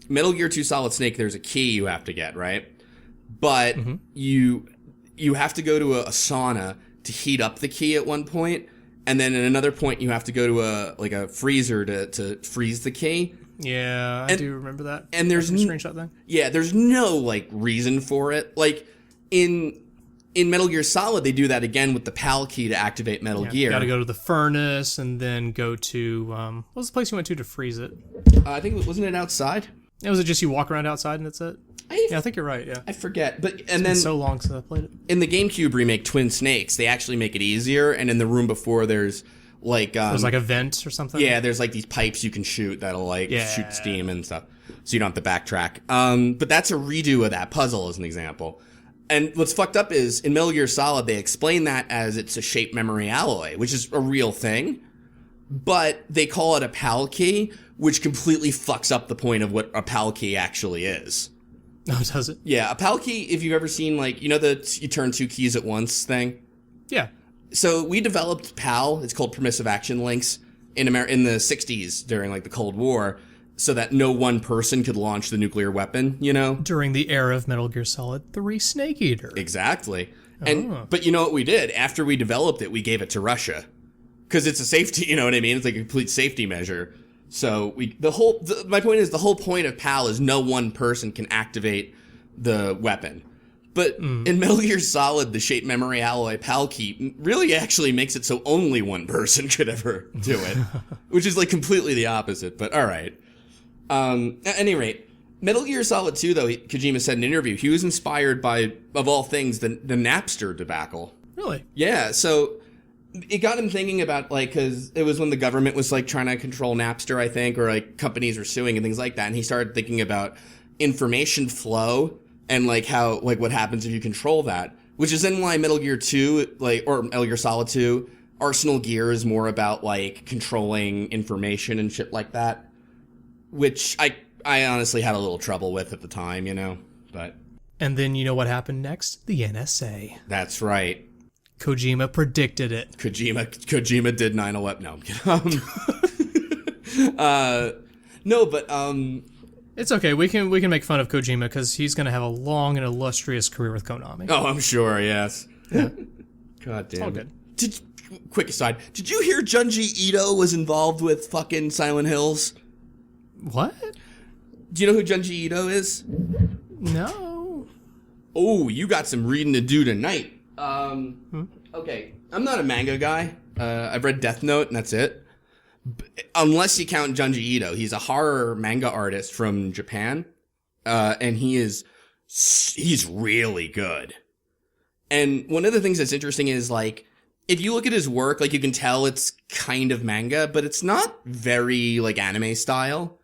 Metal Gear 2 Solid Snake, there's a key you have to get, right? But you have to go to a sauna to heat up the key at one point. And then at another point, you have to go to a freezer to freeze the key. Yeah, I do remember that. And there's a screenshot thing. Yeah, there's no like reason for it. Like in Metal Gear Solid, they do that again with the PAL key to activate Metal Gear. You got to go to the furnace and then go to what was the place you went to freeze it? I think wasn't it outside? Was it just you walk around outside and that's it? I think you're right. Yeah, I forget. But it's been so long since I played it. In the GameCube remake, Twin Snakes, they actually make it easier. And in the room before, there's like there's like a vent or something. Yeah, there's like these pipes you can shoot that'll like shoot steam and stuff, so you don't have to backtrack. But that's a redo of that puzzle as an example. And what's fucked up is in Metal Gear Solid, they explain that as it's a shape memory alloy, which is a real thing. But they call it a PAL key, which completely fucks up the point of what a PAL key actually is. Oh, does it? Yeah, a PAL key, if you've ever seen, like, you know the you turn two keys at once thing? Yeah. So we developed PAL, it's called Permissive Action Links, in the 60s during, like, the Cold War, so that no one person could launch the nuclear weapon, you know? During the era of Metal Gear Solid 3 Snake Eater. Exactly. But you know what we did? After we developed it, we gave it to Russia. Because it's a safety, you know what I mean? It's like a complete safety measure. So my point is the whole point of PAL is no one person can activate the weapon. But in Metal Gear Solid, the shape memory alloy PAL key really actually makes it so only one person could ever do it, which is like completely the opposite. But all right. At any rate, Metal Gear Solid 2, though, Kojima said in an interview, he was inspired by, of all things, the Napster debacle. Really? Yeah. So it got him thinking about, like, because it was when the government was, like, trying to control Napster, I think, or, like, companies were suing and things like that. And he started thinking about information flow and, like, how, like, what happens if you control that. Which is then why Metal Gear 2, like, or Metal Gear Solid 2, Arsenal Gear is more about, like, controlling information and shit like that. Which I honestly had a little trouble with at the time, you know, but. And then you know what happened next? The NSA. That's right. Kojima predicted it. Kojima did 9/11. No, I'm kidding. No, but it's okay. We can make fun of Kojima because he's going to have a long and illustrious career with Konami. Oh, I'm sure. Yes. Yeah. God damn. It's all good. Quick aside. Did you hear Junji Ito was involved with fucking Silent Hills? What? Do you know who Junji Ito is? No. Oh, you got some reading to do tonight. Okay, I'm not a manga guy. I've read Death Note and that's it. Unless you count Junji Ito. He's a horror manga artist from Japan. And he's really good. And one of the things that's interesting is, like, if you look at his work, like, you can tell it's kind of manga, but it's not very, like, anime style.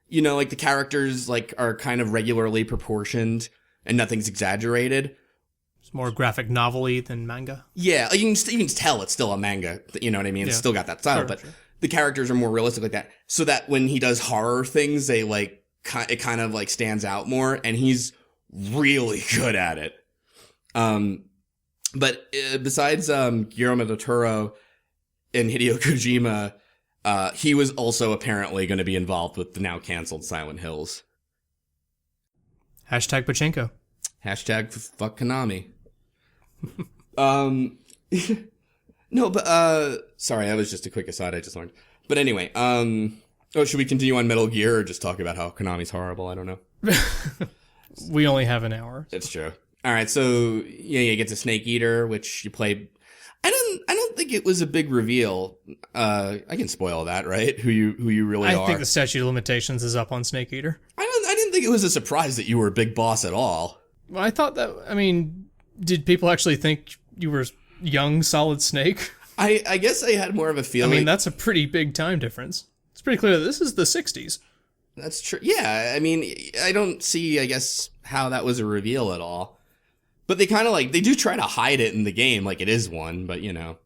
You know, like, the characters, like, are kind of regularly proportioned and nothing's exaggerated. It's more graphic novel-y than manga. Yeah, like you can tell it's still a manga. You know what I mean? It's still got that style, but the characters are more realistic like that, so that when he does horror things, they like it kind of like stands out more, and he's really good at it. But besides Guillermo del Toro and Hideo Kojima, he was also apparently going to be involved with the now canceled Silent Hills. Hashtag Pachinko. Hashtag fuck Konami. No, but sorry, that was just a quick aside I just learned. But anyway, should we continue on Metal Gear or just talk about how Konami's horrible? I don't know. We only have an hour. That's true. All right, so yeah, you get to Snake Eater, which you play. I don't think it was a big reveal. I can spoil that, right? Who you really are. I think the statute of limitations is up on Snake Eater. I didn't think it was a surprise that you were a big boss at all. Well, I thought that. I mean, did people actually think you were young Solid Snake? I guess I had more of a feeling. I mean, that's a pretty big time difference. It's pretty clear that this is the 60s. That's true. Yeah, I mean, I don't see, I guess, how that was a reveal at all. But they kind of they do try to hide it in the game like it is one, but you know.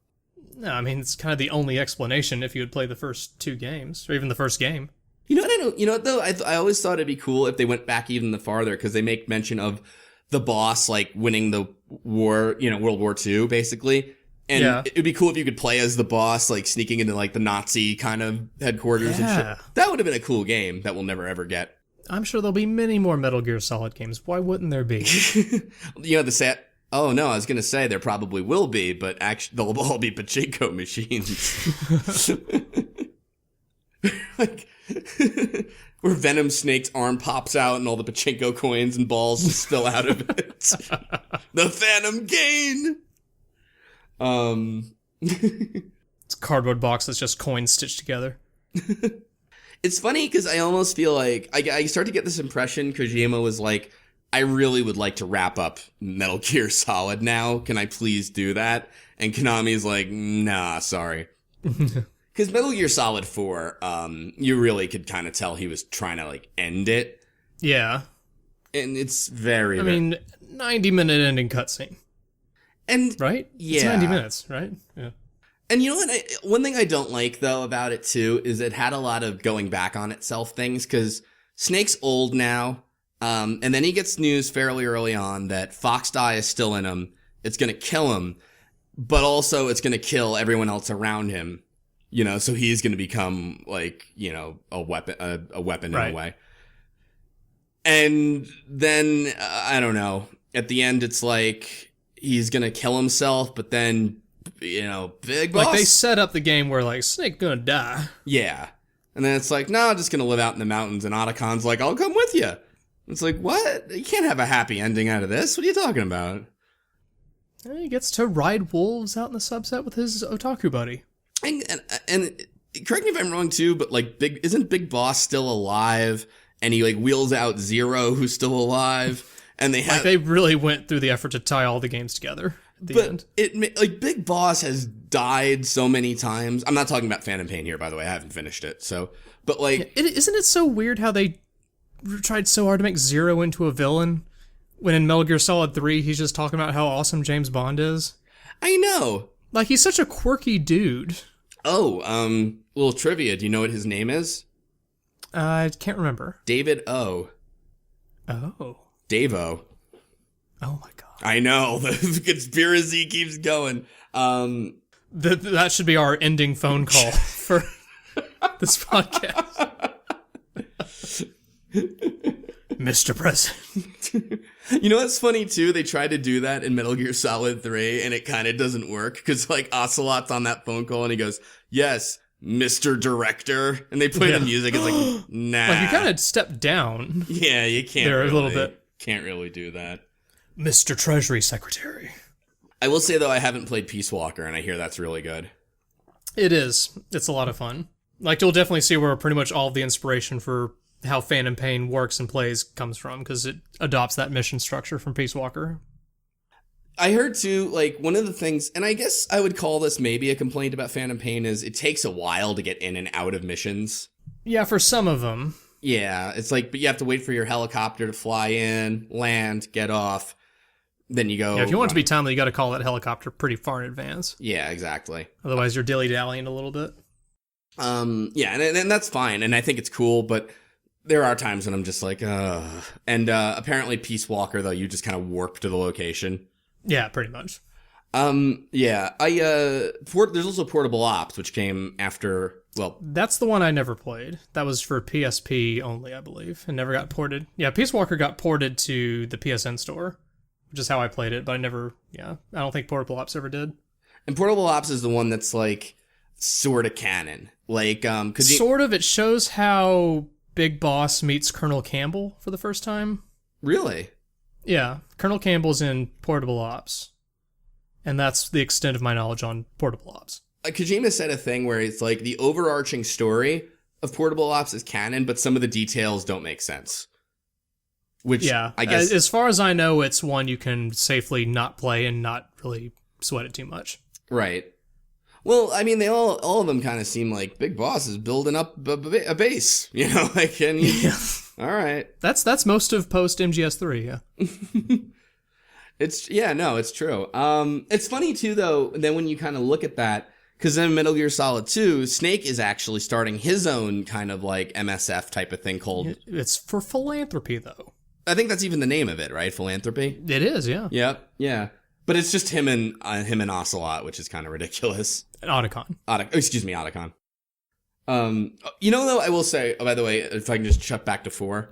No, I mean, it's kind of the only explanation if you had played the first 2 games, or even the first game. You know what, you know what though? I always thought it'd be cool if they went back even farther, because they make mention of the boss, winning the war, World War II, basically. And it'd be cool if you could play as the boss, sneaking into, the Nazi kind of headquarters and shit. That would have been a cool game that we'll never, ever get. I'm sure there'll be many more Metal Gear Solid games. Why wouldn't there be? Oh, no, I was going to say there probably will be, but actually they'll all be pachinko machines. Where Venom Snake's arm pops out and all the pachinko coins and balls spill out of it. The Phantom Gain! It's a cardboard box that's just coins stitched together. It's funny because I almost feel like I start to get this impression Kojima was like, I really would like to wrap up Metal Gear Solid now. Can I please do that? And Konami's like, nah, sorry. Because Metal Gear Solid 4, you really could kind of tell he was trying to end it. Yeah. And it's very, I mean, 90-minute ending cutscene. And right? Yeah. It's 90 minutes, right? Yeah. And you know what? One thing I don't like, though, about it, too, is it had a lot of going back on itself things, because Snake's old now, and then he gets news fairly early on that Fox Die is still in him. It's going to kill him, but also it's going to kill everyone else around him, so he's going to become, a weapon right. in a way. And then, I don't know, at the end, it's he's going to kill himself, but then... big boss. They set up the game where, Snake gonna die. Yeah. And then it's no, I'm just gonna live out in the mountains, and Otacon's I'll come with you. It's what? You can't have a happy ending out of this. What are you talking about? He gets to ride wolves out in the subset with his otaku buddy. And correct me if I'm wrong, too, but, isn't Big Boss still alive? And he, wheels out Zero, who's still alive? And they have... they really went through the effort to tie all the games together. But Big Boss has died so many times. I'm not talking about Phantom Pain here, by the way. I haven't finished it. So, but isn't it so weird how they tried so hard to make Zero into a villain when in Metal Gear Solid 3 he's just talking about how awesome James Bond is? I know. He's such a quirky dude. Oh, little trivia. Do you know what his name is? I can't remember. David O. Oh. Dave-O. Oh my god. I know, the conspiracy keeps going. That should be our ending phone call for this podcast. Mr. President. You know what's funny, too? They tried to do that in Metal Gear Solid 3, and it kind of doesn't work, because, Ocelot's on that phone call, and he goes, yes, Mr. Director, and they play the music, it's nah. You kind of step down. Yeah, you can't there a little bit. Can't really do that. Mr. Treasury Secretary. I will say, though, I haven't played Peace Walker, and I hear that's really good. It is. It's a lot of fun. You'll definitely see where pretty much all of the inspiration for how Phantom Pain works and plays comes from, because it adopts that mission structure from Peace Walker. I heard, too, one of the things, and I guess I would call this maybe a complaint about Phantom Pain, is it takes a while to get in and out of missions. Yeah, for some of them. Yeah, it's but you have to wait for your helicopter to fly in, land, get off. Then you go... Yeah, if you want it to be timely, you got to call that helicopter pretty far in advance. Yeah, exactly. Otherwise, you're dilly-dallying a little bit. Yeah, and that's fine, and I think it's cool, but there are times when I'm just like, ugh. And apparently Peace Walker, though, you just kind of warp to the location. Yeah, pretty much. Yeah, there's also Portable Ops, which came after, well... That's the one I never played. That was for PSP only, I believe, and never got ported. Yeah, Peace Walker got ported to the PSN store, which is how I played it, but I don't think Portable Ops ever did. And Portable Ops is the one that's, like, sort of canon. Like, Sort of, it shows how Big Boss meets Colonel Campbell for the first time. Really? Yeah, Colonel Campbell's in Portable Ops. And that's the extent of my knowledge on Portable Ops. Kojima said a thing where it's like the overarching story of Portable Ops is canon, but some of the details don't make sense. Which, yeah, I guess... As far as I know, it's one you can safely not play and not really sweat it too much. Right. Well, I mean, all of them kind of seem like Big Boss is building up a base, you know? Like, and yeah. All right. That's most of post MGS3, yeah. It's true. It's funny too, though, then when you kind of look at that, because then Metal Gear Solid 2, Snake is actually starting his own kind of like MSF type of thing called... It's for philanthropy, though. I think that's even the name of it, right? Philanthropy? It is, yeah. Yep, yeah. But it's just him and Ocelot, which is kind of ridiculous. And Otacon. Otacon. Though, I will say, by the way, if I can just chuck back to 4,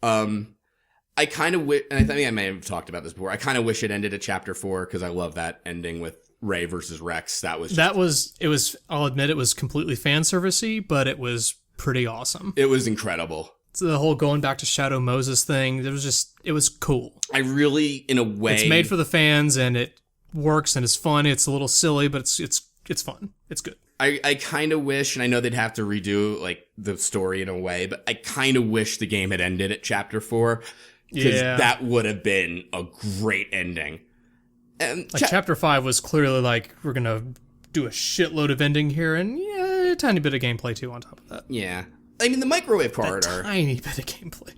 I kind of wish, and I think I may have talked about this before, I kind of wish it ended at Chapter 4, because I love that ending with Ray versus Rex. I'll admit it was completely fan servicey, but it was pretty awesome. It was incredible. So the whole going back to Shadow Moses thing, it was cool. I really, in a way... It's made for the fans, and it works, and it's fun. It's a little silly, but it's fun. It's good. I kind of wish, and I know they'd have to redo like the story in a way, but I kind of wish the game had ended at Chapter 4, because that would have been a great ending. And Chapter 5 was clearly like, we're going to do a shitload of ending here, and a tiny bit of gameplay too on top of that. Yeah. I mean, the microwave corridor. A tiny bit of gameplay.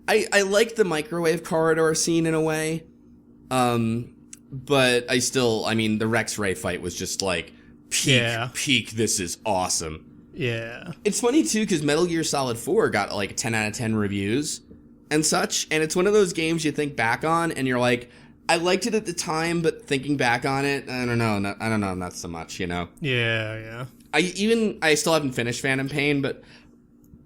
I like the microwave corridor scene in a way. But the Rex Ray fight was just like, peak, this is awesome. Yeah. It's funny too, because Metal Gear Solid 4 got like 10 out of 10 reviews and such, and it's one of those games you think back on, and you're like, I liked it at the time, but thinking back on it, I don't know, not so much, you know? Yeah. I still haven't finished Phantom Pain, but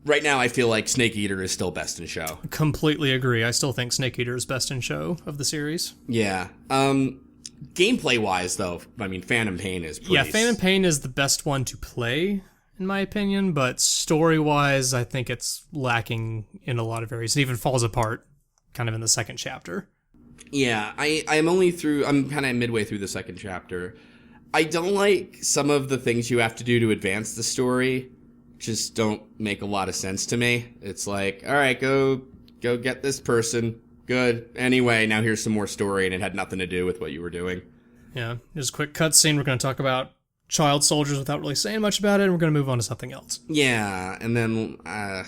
right now I feel like Snake Eater is still best in show. Completely agree. I still think Snake Eater is best in show of the series. Yeah. Gameplay-wise, though, I mean, Phantom Pain is pretty... Yeah, Phantom Pain is the best one to play, in my opinion, but story-wise, I think it's lacking in a lot of areas. It even falls apart kind of in the second chapter. Yeah, I'm kind of midway through the second chapter. I don't like some of the things you have to do to advance the story. Just don't make a lot of sense to me. It's like, all right, go get this person. Good. Anyway, now here's some more story, and it had nothing to do with what you were doing. Yeah, just a quick cutscene. We're going to talk about child soldiers without really saying much about it, and we're going to move on to something else. Yeah, and then, I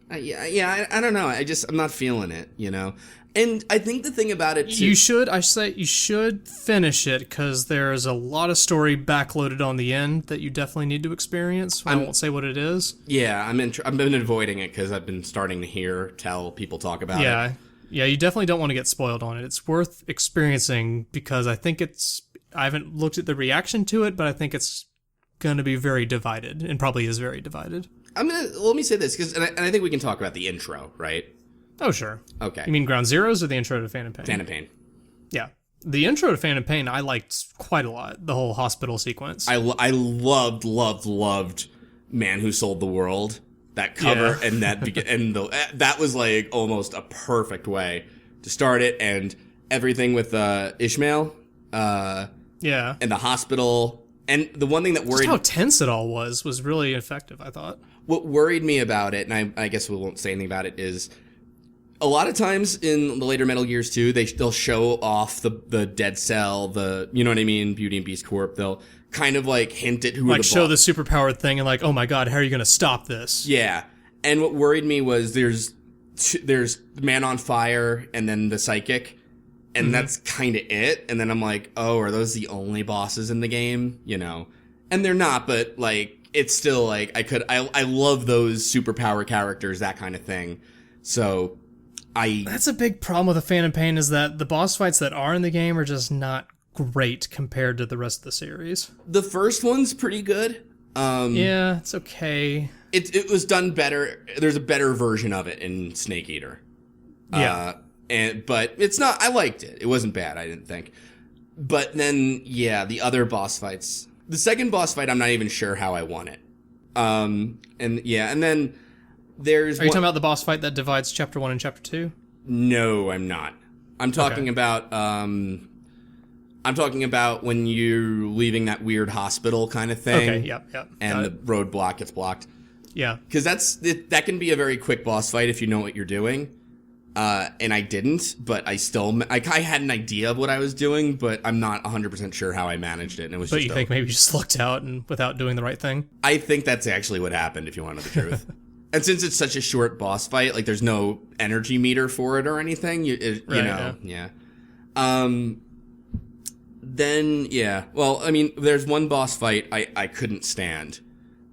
don't know. I'm not feeling it, you know? And I think the thing about it, too... You should finish it, because there's a lot of story backloaded on the end that you definitely need to experience. I won't say what it is. Yeah, I've been avoiding it, because I've been starting to tell people talk about it. Yeah, you definitely don't want to get spoiled on it. It's worth experiencing, because I think I haven't looked at the reaction to it, but I think it's going to be very divided, and probably is very divided. Let me say this, and I think we can talk about the intro, right? Oh, sure. Okay. You mean Ground Zeroes or the intro to Phantom Pain? Phantom Pain. Yeah. The intro to Phantom Pain I liked quite a lot, the whole hospital sequence. I loved Man Who Sold the World. That cover and that was like almost a perfect way to start it, and everything with Ishmael. And the hospital. And the one thing that worried... Just how tense it all was really effective, I thought. What worried me about it, and I guess we won't say anything about it, is... A lot of times in the later Metal Gears 2, they'll show off the dead cell, you know what I mean, Beauty and Beast Corp. They'll kind of like hint at who like show the superpowered thing and like, oh my god, how are you going to stop this? Yeah. And what worried me was there's Man on Fire and then the Psychic, and that's kind of it. And then I'm like, oh, are those the only bosses in the game? You know? And they're not, but like, it's still like I love those superpower characters, that kind of thing. So That's a big problem with the Phantom Pain, is that the boss fights that are in the game are just not great compared to the rest of the series. The first one's pretty good. Yeah, it's okay. It was done better. There's a better version of it in Snake Eater. Yeah. But it's not, I liked it. It wasn't bad, I didn't think. But then, yeah, the other boss fights. The second boss fight, I'm not even sure how I won it. And then there's... Are you talking about the boss fight that divides Chapter 1 and Chapter 2? No, I'm not. I'm talking about when you're leaving that weird hospital kind of thing. Okay, yep. And the roadblock gets blocked. Yeah. Because that can be a very quick boss fight if you know what you're doing. And I didn't, but I had an idea of what I was doing, but I'm not 100% sure how I managed it. And it was. But you think maybe you just lucked out and without doing the right thing? I think that's actually what happened, if you want to know the truth. And since it's such a short boss fight, like there's no energy meter for it or anything, yeah. Then, yeah. Well, I mean, there's one boss fight I couldn't stand.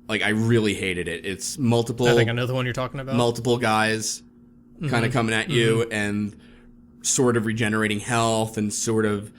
Like, I really hated it. It's multiple... I think I know the one you're talking about. Multiple guys kind of coming at you and sort of regenerating health and sort of...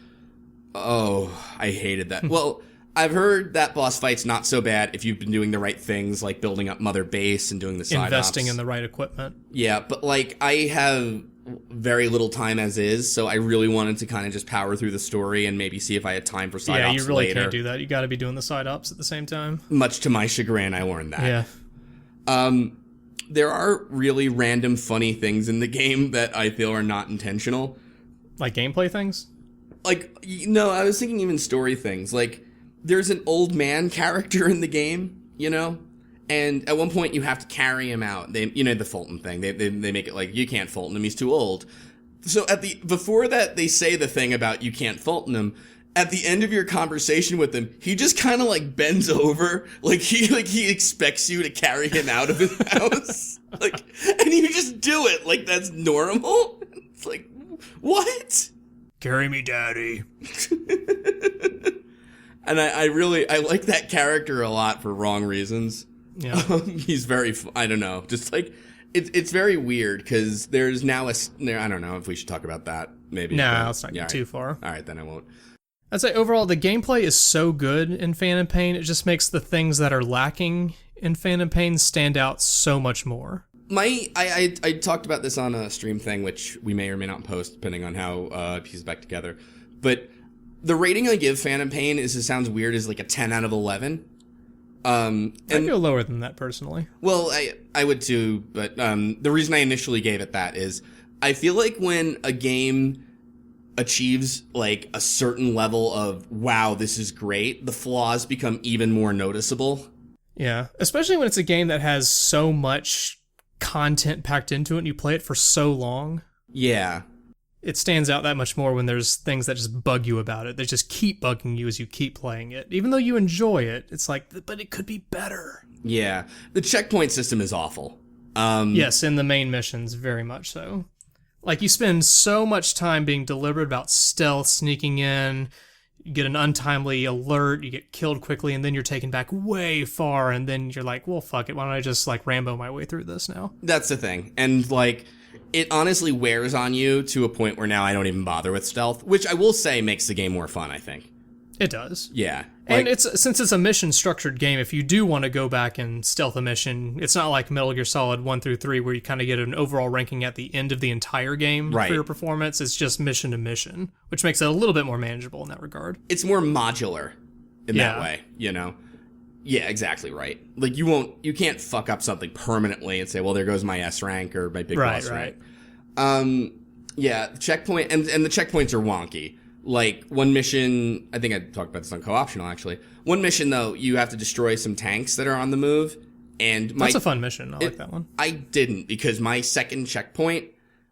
Oh, I hated that. Well, I've heard that boss fight's not so bad if you've been doing the right things, like building up Mother Base and doing the side Investing ops. in the right equipment. Yeah, but, like, I have very little time as is, so I really wanted to kind of just power through the story and maybe see if I had time for side ops later. Yeah, you really can't do that. You got to be doing the side ops at the same time. Much to my chagrin, I learned that. Yeah. There are really random funny things in the game that I feel are not intentional. Like gameplay things? Like, no, I was thinking even story things. Like, there's an old man character in the game, you know? And at one point you have to carry him out. The Fulton thing. They make it like, you can't Fulton him, he's too old. So before that, they say the thing about you can't Fulton him. At the end of your conversation with him, he just kind of like bends over, like he expects you to carry him out of his house, and you just do it like that's normal. It's like, what? Carry me, daddy. And I like that character a lot for wrong reasons. Yeah, he's very, I don't know, just like it's very weird because there's now I don't know if we should talk about that. Maybe. Nah, let's not get too far. All right, then I won't. I'd say overall the gameplay is so good in Phantom Pain, it just makes the things that are lacking in Phantom Pain stand out so much more. I talked about this on a stream thing, which we may or may not post, depending on how it pieces back together. But the rating I give Phantom Pain it sounds weird, is like a 10 out of 11. I'd go lower than that, personally. Well, I would too, but the reason I initially gave it that is I feel like when a game achieves like a certain level of wow, this is great, the flaws become even more noticeable. Yeah, especially when it's a game that has so much content packed into it and you play it for so long. Yeah. It stands out that much more when there's things that just bug you about it. They just keep bugging you as you keep playing it. Even though you enjoy it, it's like, but it could be better. Yeah. The checkpoint system is awful. Yes, in the main missions, very much so. Like, you spend so much time being deliberate about stealth, sneaking in, you get an untimely alert, you get killed quickly, and then you're taken back way far, and then you're like, well, fuck it, why don't I just, like, Rambo my way through this now? That's the thing. And, like, it honestly wears on you to a point where now I don't even bother with stealth, which I will say makes the game more fun, I think. It does. Yeah. And since it's a mission-structured game, if you do want to go back and stealth a mission, it's not like Metal Gear Solid 1 through 3 where you kind of get an overall ranking at the end of the entire game for your performance. It's just mission to mission, which makes it a little bit more manageable in that regard. It's more modular in that way, you know? Yeah, exactly right. Like, you can't fuck up something permanently and say, well, there goes my S rank or my big boss rank. Yeah, checkpoint, and the checkpoints are wonky. Like, one mission, I think I talked about this on Co-Optional, actually. One mission, though, you have to destroy some tanks that are on the move, and that's a fun mission. I like that one. I didn't, because my second checkpoint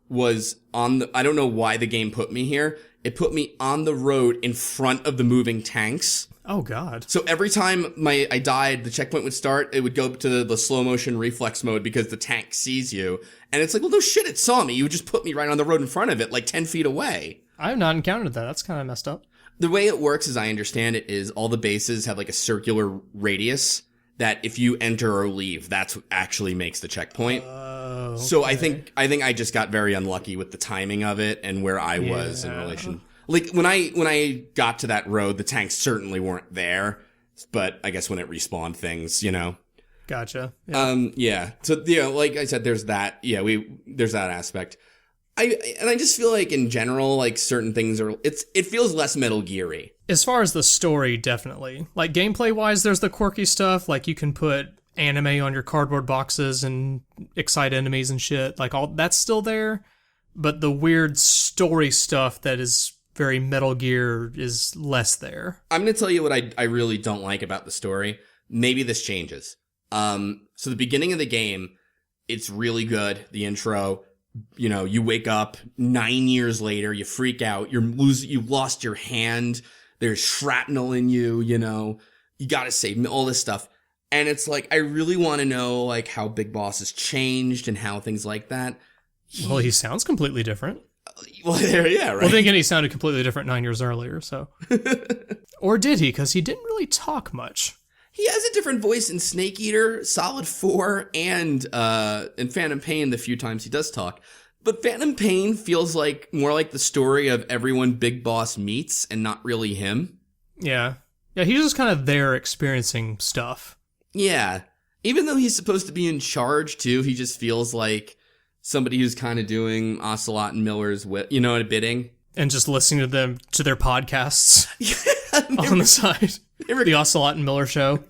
was on the... I don't know why the game put me here. It put me on the road in front of the moving tanks. Oh, God. So every time I died, the checkpoint would start, it would go to the slow motion reflex mode because the tank sees you. And it's like, well, no shit, it saw me. You would just put me right on the road in front of it, like 10 feet away. I have not encountered that. That's kind of messed up. The way it works, as I understand it, is all the bases have like a circular radius. that if you enter or leave, that's what actually makes the checkpoint. Okay. So I think I just got very unlucky with the timing of it and where I was in relation. Like when I got to that road, the tanks certainly weren't there, but I guess when it respawned things, you know. Gotcha. Yeah. So yeah, like I said, there's that. Yeah, there's that aspect. I just feel like in general, like certain things it feels less Metal Gear-y. As far as the story, definitely. Like gameplay wise, there's the quirky stuff. Like you can put anime on your cardboard boxes and excite enemies and shit. Like all that's still there, but the weird story stuff that is very Metal Gear is less there. I'm gonna tell you what I really don't like about the story. Maybe this changes. So the beginning of the game, it's really good. The intro. You know, you wake up 9 years later, you freak out, you lost your hand, there's shrapnel in you, you know, you gotta save all this stuff. And it's like, I really want to know, like, how Big Boss has changed and how things like that. Well, he sounds completely different. Well, yeah, right. Well, then again, he sounded completely different 9 years earlier, so. Or did he? Because he didn't really talk much. He has a different voice in Snake Eater, Solid 4, and in Phantom Pain the few times he does talk. But Phantom Pain feels like more like the story of everyone Big Boss meets and not really him. Yeah. Yeah, he's just kind of there experiencing stuff. Yeah. Even though he's supposed to be in charge, too, he just feels like somebody who's kind of doing Ocelot and Miller's, bidding. And just listening to them, to their podcasts on the side. The Ocelot and Miller show.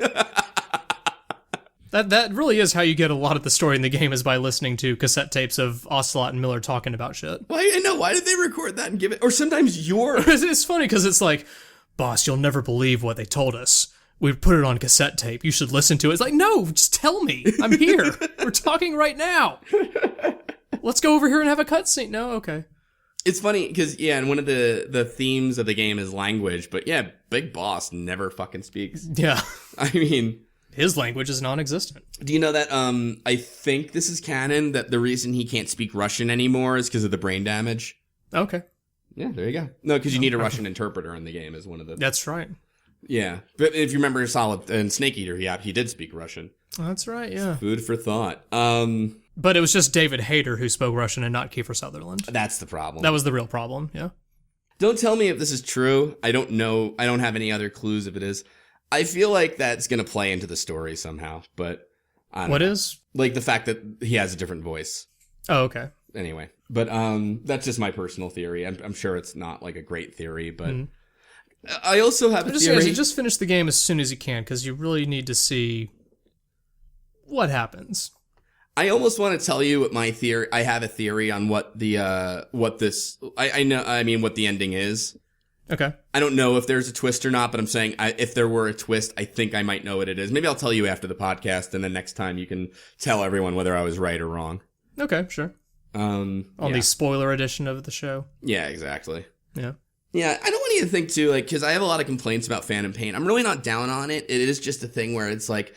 That really is how you get a lot of the story in the game, is by listening to cassette tapes of Ocelot and Miller talking about shit. Why? I know. Why did they record that and give it? Or sometimes It's funny because it's like, boss, you'll never believe what they told us. We put it on cassette tape. You should listen to it. It's like, no, just tell me. I'm here. We're talking right now. Let's go over here and have a cutscene. No, okay. It's funny because, yeah, and one of the themes of the game is language, but yeah, Big Boss never fucking speaks. Yeah. I mean, his language is non-existent. Do you know that, I think this is canon, that the reason he can't speak Russian anymore is because of the brain damage? Okay. Yeah, there you go. No, because you need a Russian interpreter in the game is one of the... That's right. Yeah. But if you remember Solid and Snake Eater, he did speak Russian. That's right, yeah. Food for thought. But it was just David Hayter who spoke Russian and not Kiefer Sutherland. That's the problem. That was the real problem, yeah. Don't tell me if this is true. I don't know. I don't have any other clues if it is. I feel like that's going to play into the story somehow, but I don't know. What is? Like the fact that he has a different voice. Oh, okay. Anyway, but that's just my personal theory. I'm sure it's not like a great theory, but I also have a theory. Just finish the game as soon as you can, because you really need to see what happens. I almost want to tell you what my theory. I have a theory on what the what the ending is. Okay. I don't know if there's a twist or not, but I'm saying if there were a twist, I think I might know what it is. Maybe I'll tell you after the podcast, and then next time you can tell everyone whether I was right or wrong. Okay, sure. On the spoiler edition of the show. Yeah, exactly. Yeah. Yeah, I don't want you to think too, like, because I have a lot of complaints about Phantom Pain. I'm really not down on it. It is just a thing where it's like,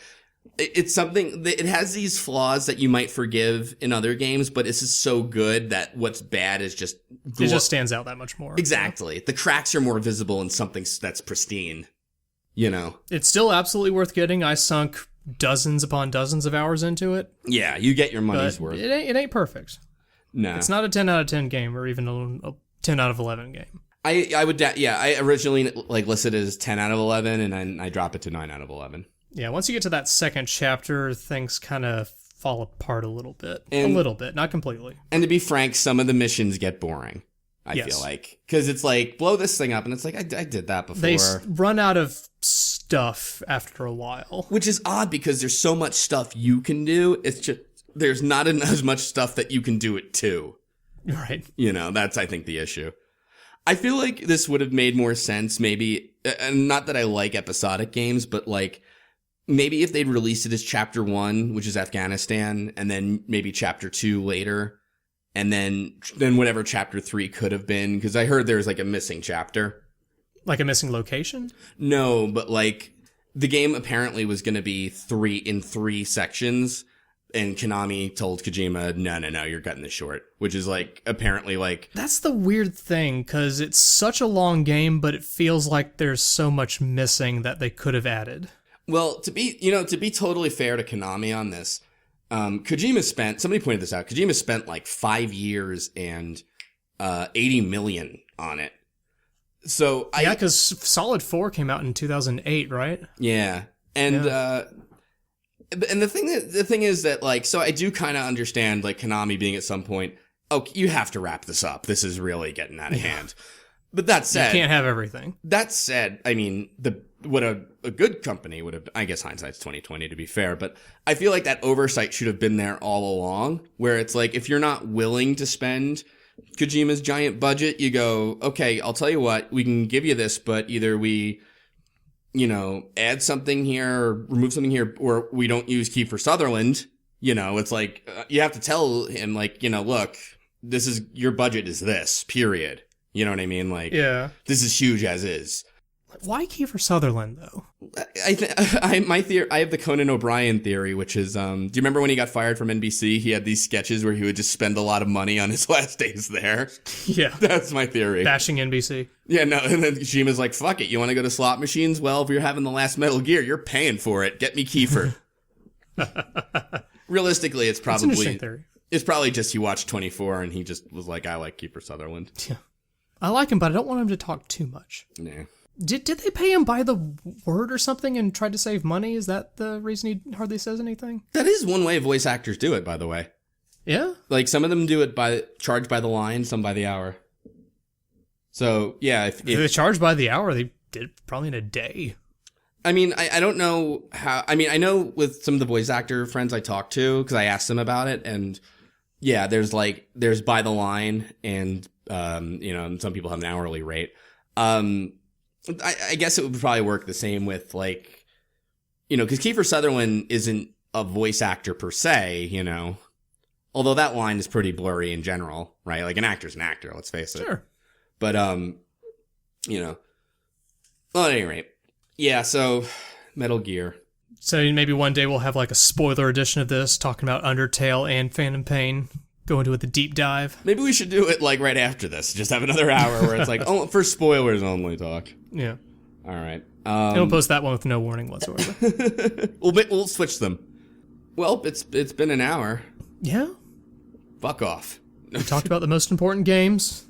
it's something that it has these flaws that you might forgive in other games, but this is so good that what's bad is just... It just stands out that much more. Exactly. The cracks are more visible in something that's pristine, you know? It's still absolutely worth getting. I sunk dozens upon dozens of hours into it. Yeah, you get your money's worth. It ain't perfect. No. It's not a 10 out of 10 game or even a 10 out of 11 game. I originally listed it as 10 out of 11, and then I drop it to 9 out of 11. Yeah, once you get to that second chapter, things kind of fall apart a little bit. A little bit, not completely. And to be frank, some of the missions get boring, I feel like. Because it's like, blow this thing up, and it's like, I did that before. They run out of stuff after a while. Which is odd, because there's so much stuff you can do, it's just, there's not as much stuff that you can do it to. Right. You know, that's, I think, the issue. I feel like this would have made more sense, maybe, and not that I like episodic games, but like, maybe if they'd released it as Chapter 1, which is Afghanistan, and then maybe Chapter 2 later, and then whatever Chapter 3 could have been, because I heard there was like a missing chapter. Like a missing location? No, but like, the game apparently was going to be in three sections, and Konami told Kojima, no, you're cutting this short, which is like, apparently like... That's the weird thing, because it's such a long game, but it feels like there's so much missing that they could have added. Well, to be totally fair to Konami on this, somebody pointed this out, Kojima spent like 5 years and 80 million on it. So Yeah, because Solid 4 came out in 2008, right? Yeah. And the thing is that, like, so I do kind of understand, like, Konami being at some point, oh, you have to wrap this up. This is really getting out of hand. But that said, you can't have everything. That said, I mean, what a good company would have, I guess hindsight's 2020 to be fair, but I feel like that oversight should have been there all along, where it's like, if you're not willing to spend Kojima's giant budget, you go, okay, I'll tell you what, we can give you this, but either we, add something here or remove something here, or we don't use Kiefer Sutherland. It's like, you have to tell him, like, look, your budget is this, period. You know what I mean? Like, yeah, this is huge as is. Why Kiefer Sutherland, though? I have the Conan O'Brien theory, which is, do you remember when he got fired from NBC? He had these sketches where he would just spend a lot of money on his last days there. Yeah. That's my theory. Bashing NBC. Yeah, no, and then Kojima's like, fuck it, you want to go to slot machines? Well, if you're having the last Metal Gear, you're paying for it. Get me Kiefer. Realistically, it's That's an interesting theory. It's probably just he watched 24 and he just was like, I like Kiefer Sutherland. Yeah. I like him, but I don't want him to talk too much. Nah. Did they pay him by the word or something and tried to save money? Is that the reason he hardly says anything? That is one way voice actors do it, by the way. Yeah? Like, some of them do it charged by the line, some by the hour. So, yeah. If they charge by the hour, they did it probably in a day. I mean, I don't know how... I mean, I know with some of the voice actor friends I talked to, because I asked them about it, and yeah, there's by the line, and, and some people have an hourly rate. I guess it would probably work the same with, like, because Kiefer Sutherland isn't a voice actor per se, although that line is pretty blurry in general, right? Like, an actor's an actor, let's face it. Sure. But, well, at any rate, yeah, so Metal Gear. So maybe one day we'll have like a spoiler edition of this, talking about Undertale and Phantom Pain. Go into it with a deep dive. Maybe we should do it like right after this. Just have another hour where it's like, oh, for spoilers only talk. Yeah. All right. And we'll post that one with no warning whatsoever. We'll switch them. Well, it's been an hour. Yeah. Fuck off. We talked about the most important games.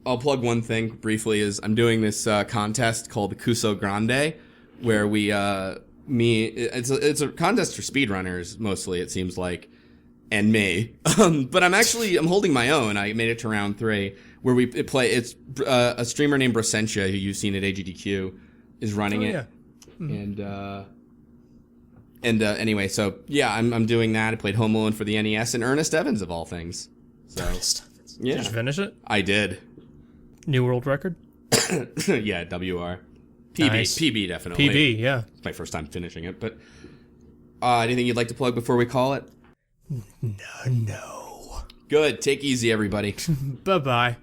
I'll plug one thing briefly. Is I'm doing this contest called the Cuso Grande, where it's a contest for speedrunners mostly. It seems like. And me, but I'm holding my own. I made it to round 3 where we play. It's a streamer named Brasentia, who you've seen at AGDQ, is running it. Yeah. Mm-hmm. And anyway, so yeah, I'm doing that. I played Home Alone for the NES, and Ernest Evans of all things. So yeah, did you finish it? I did. New world record. Yeah, WR, PB, nice. PB definitely. PB, yeah. It's my first time finishing it, but anything you'd like to plug before we call it? No. Good. Take easy, everybody. Bye-bye.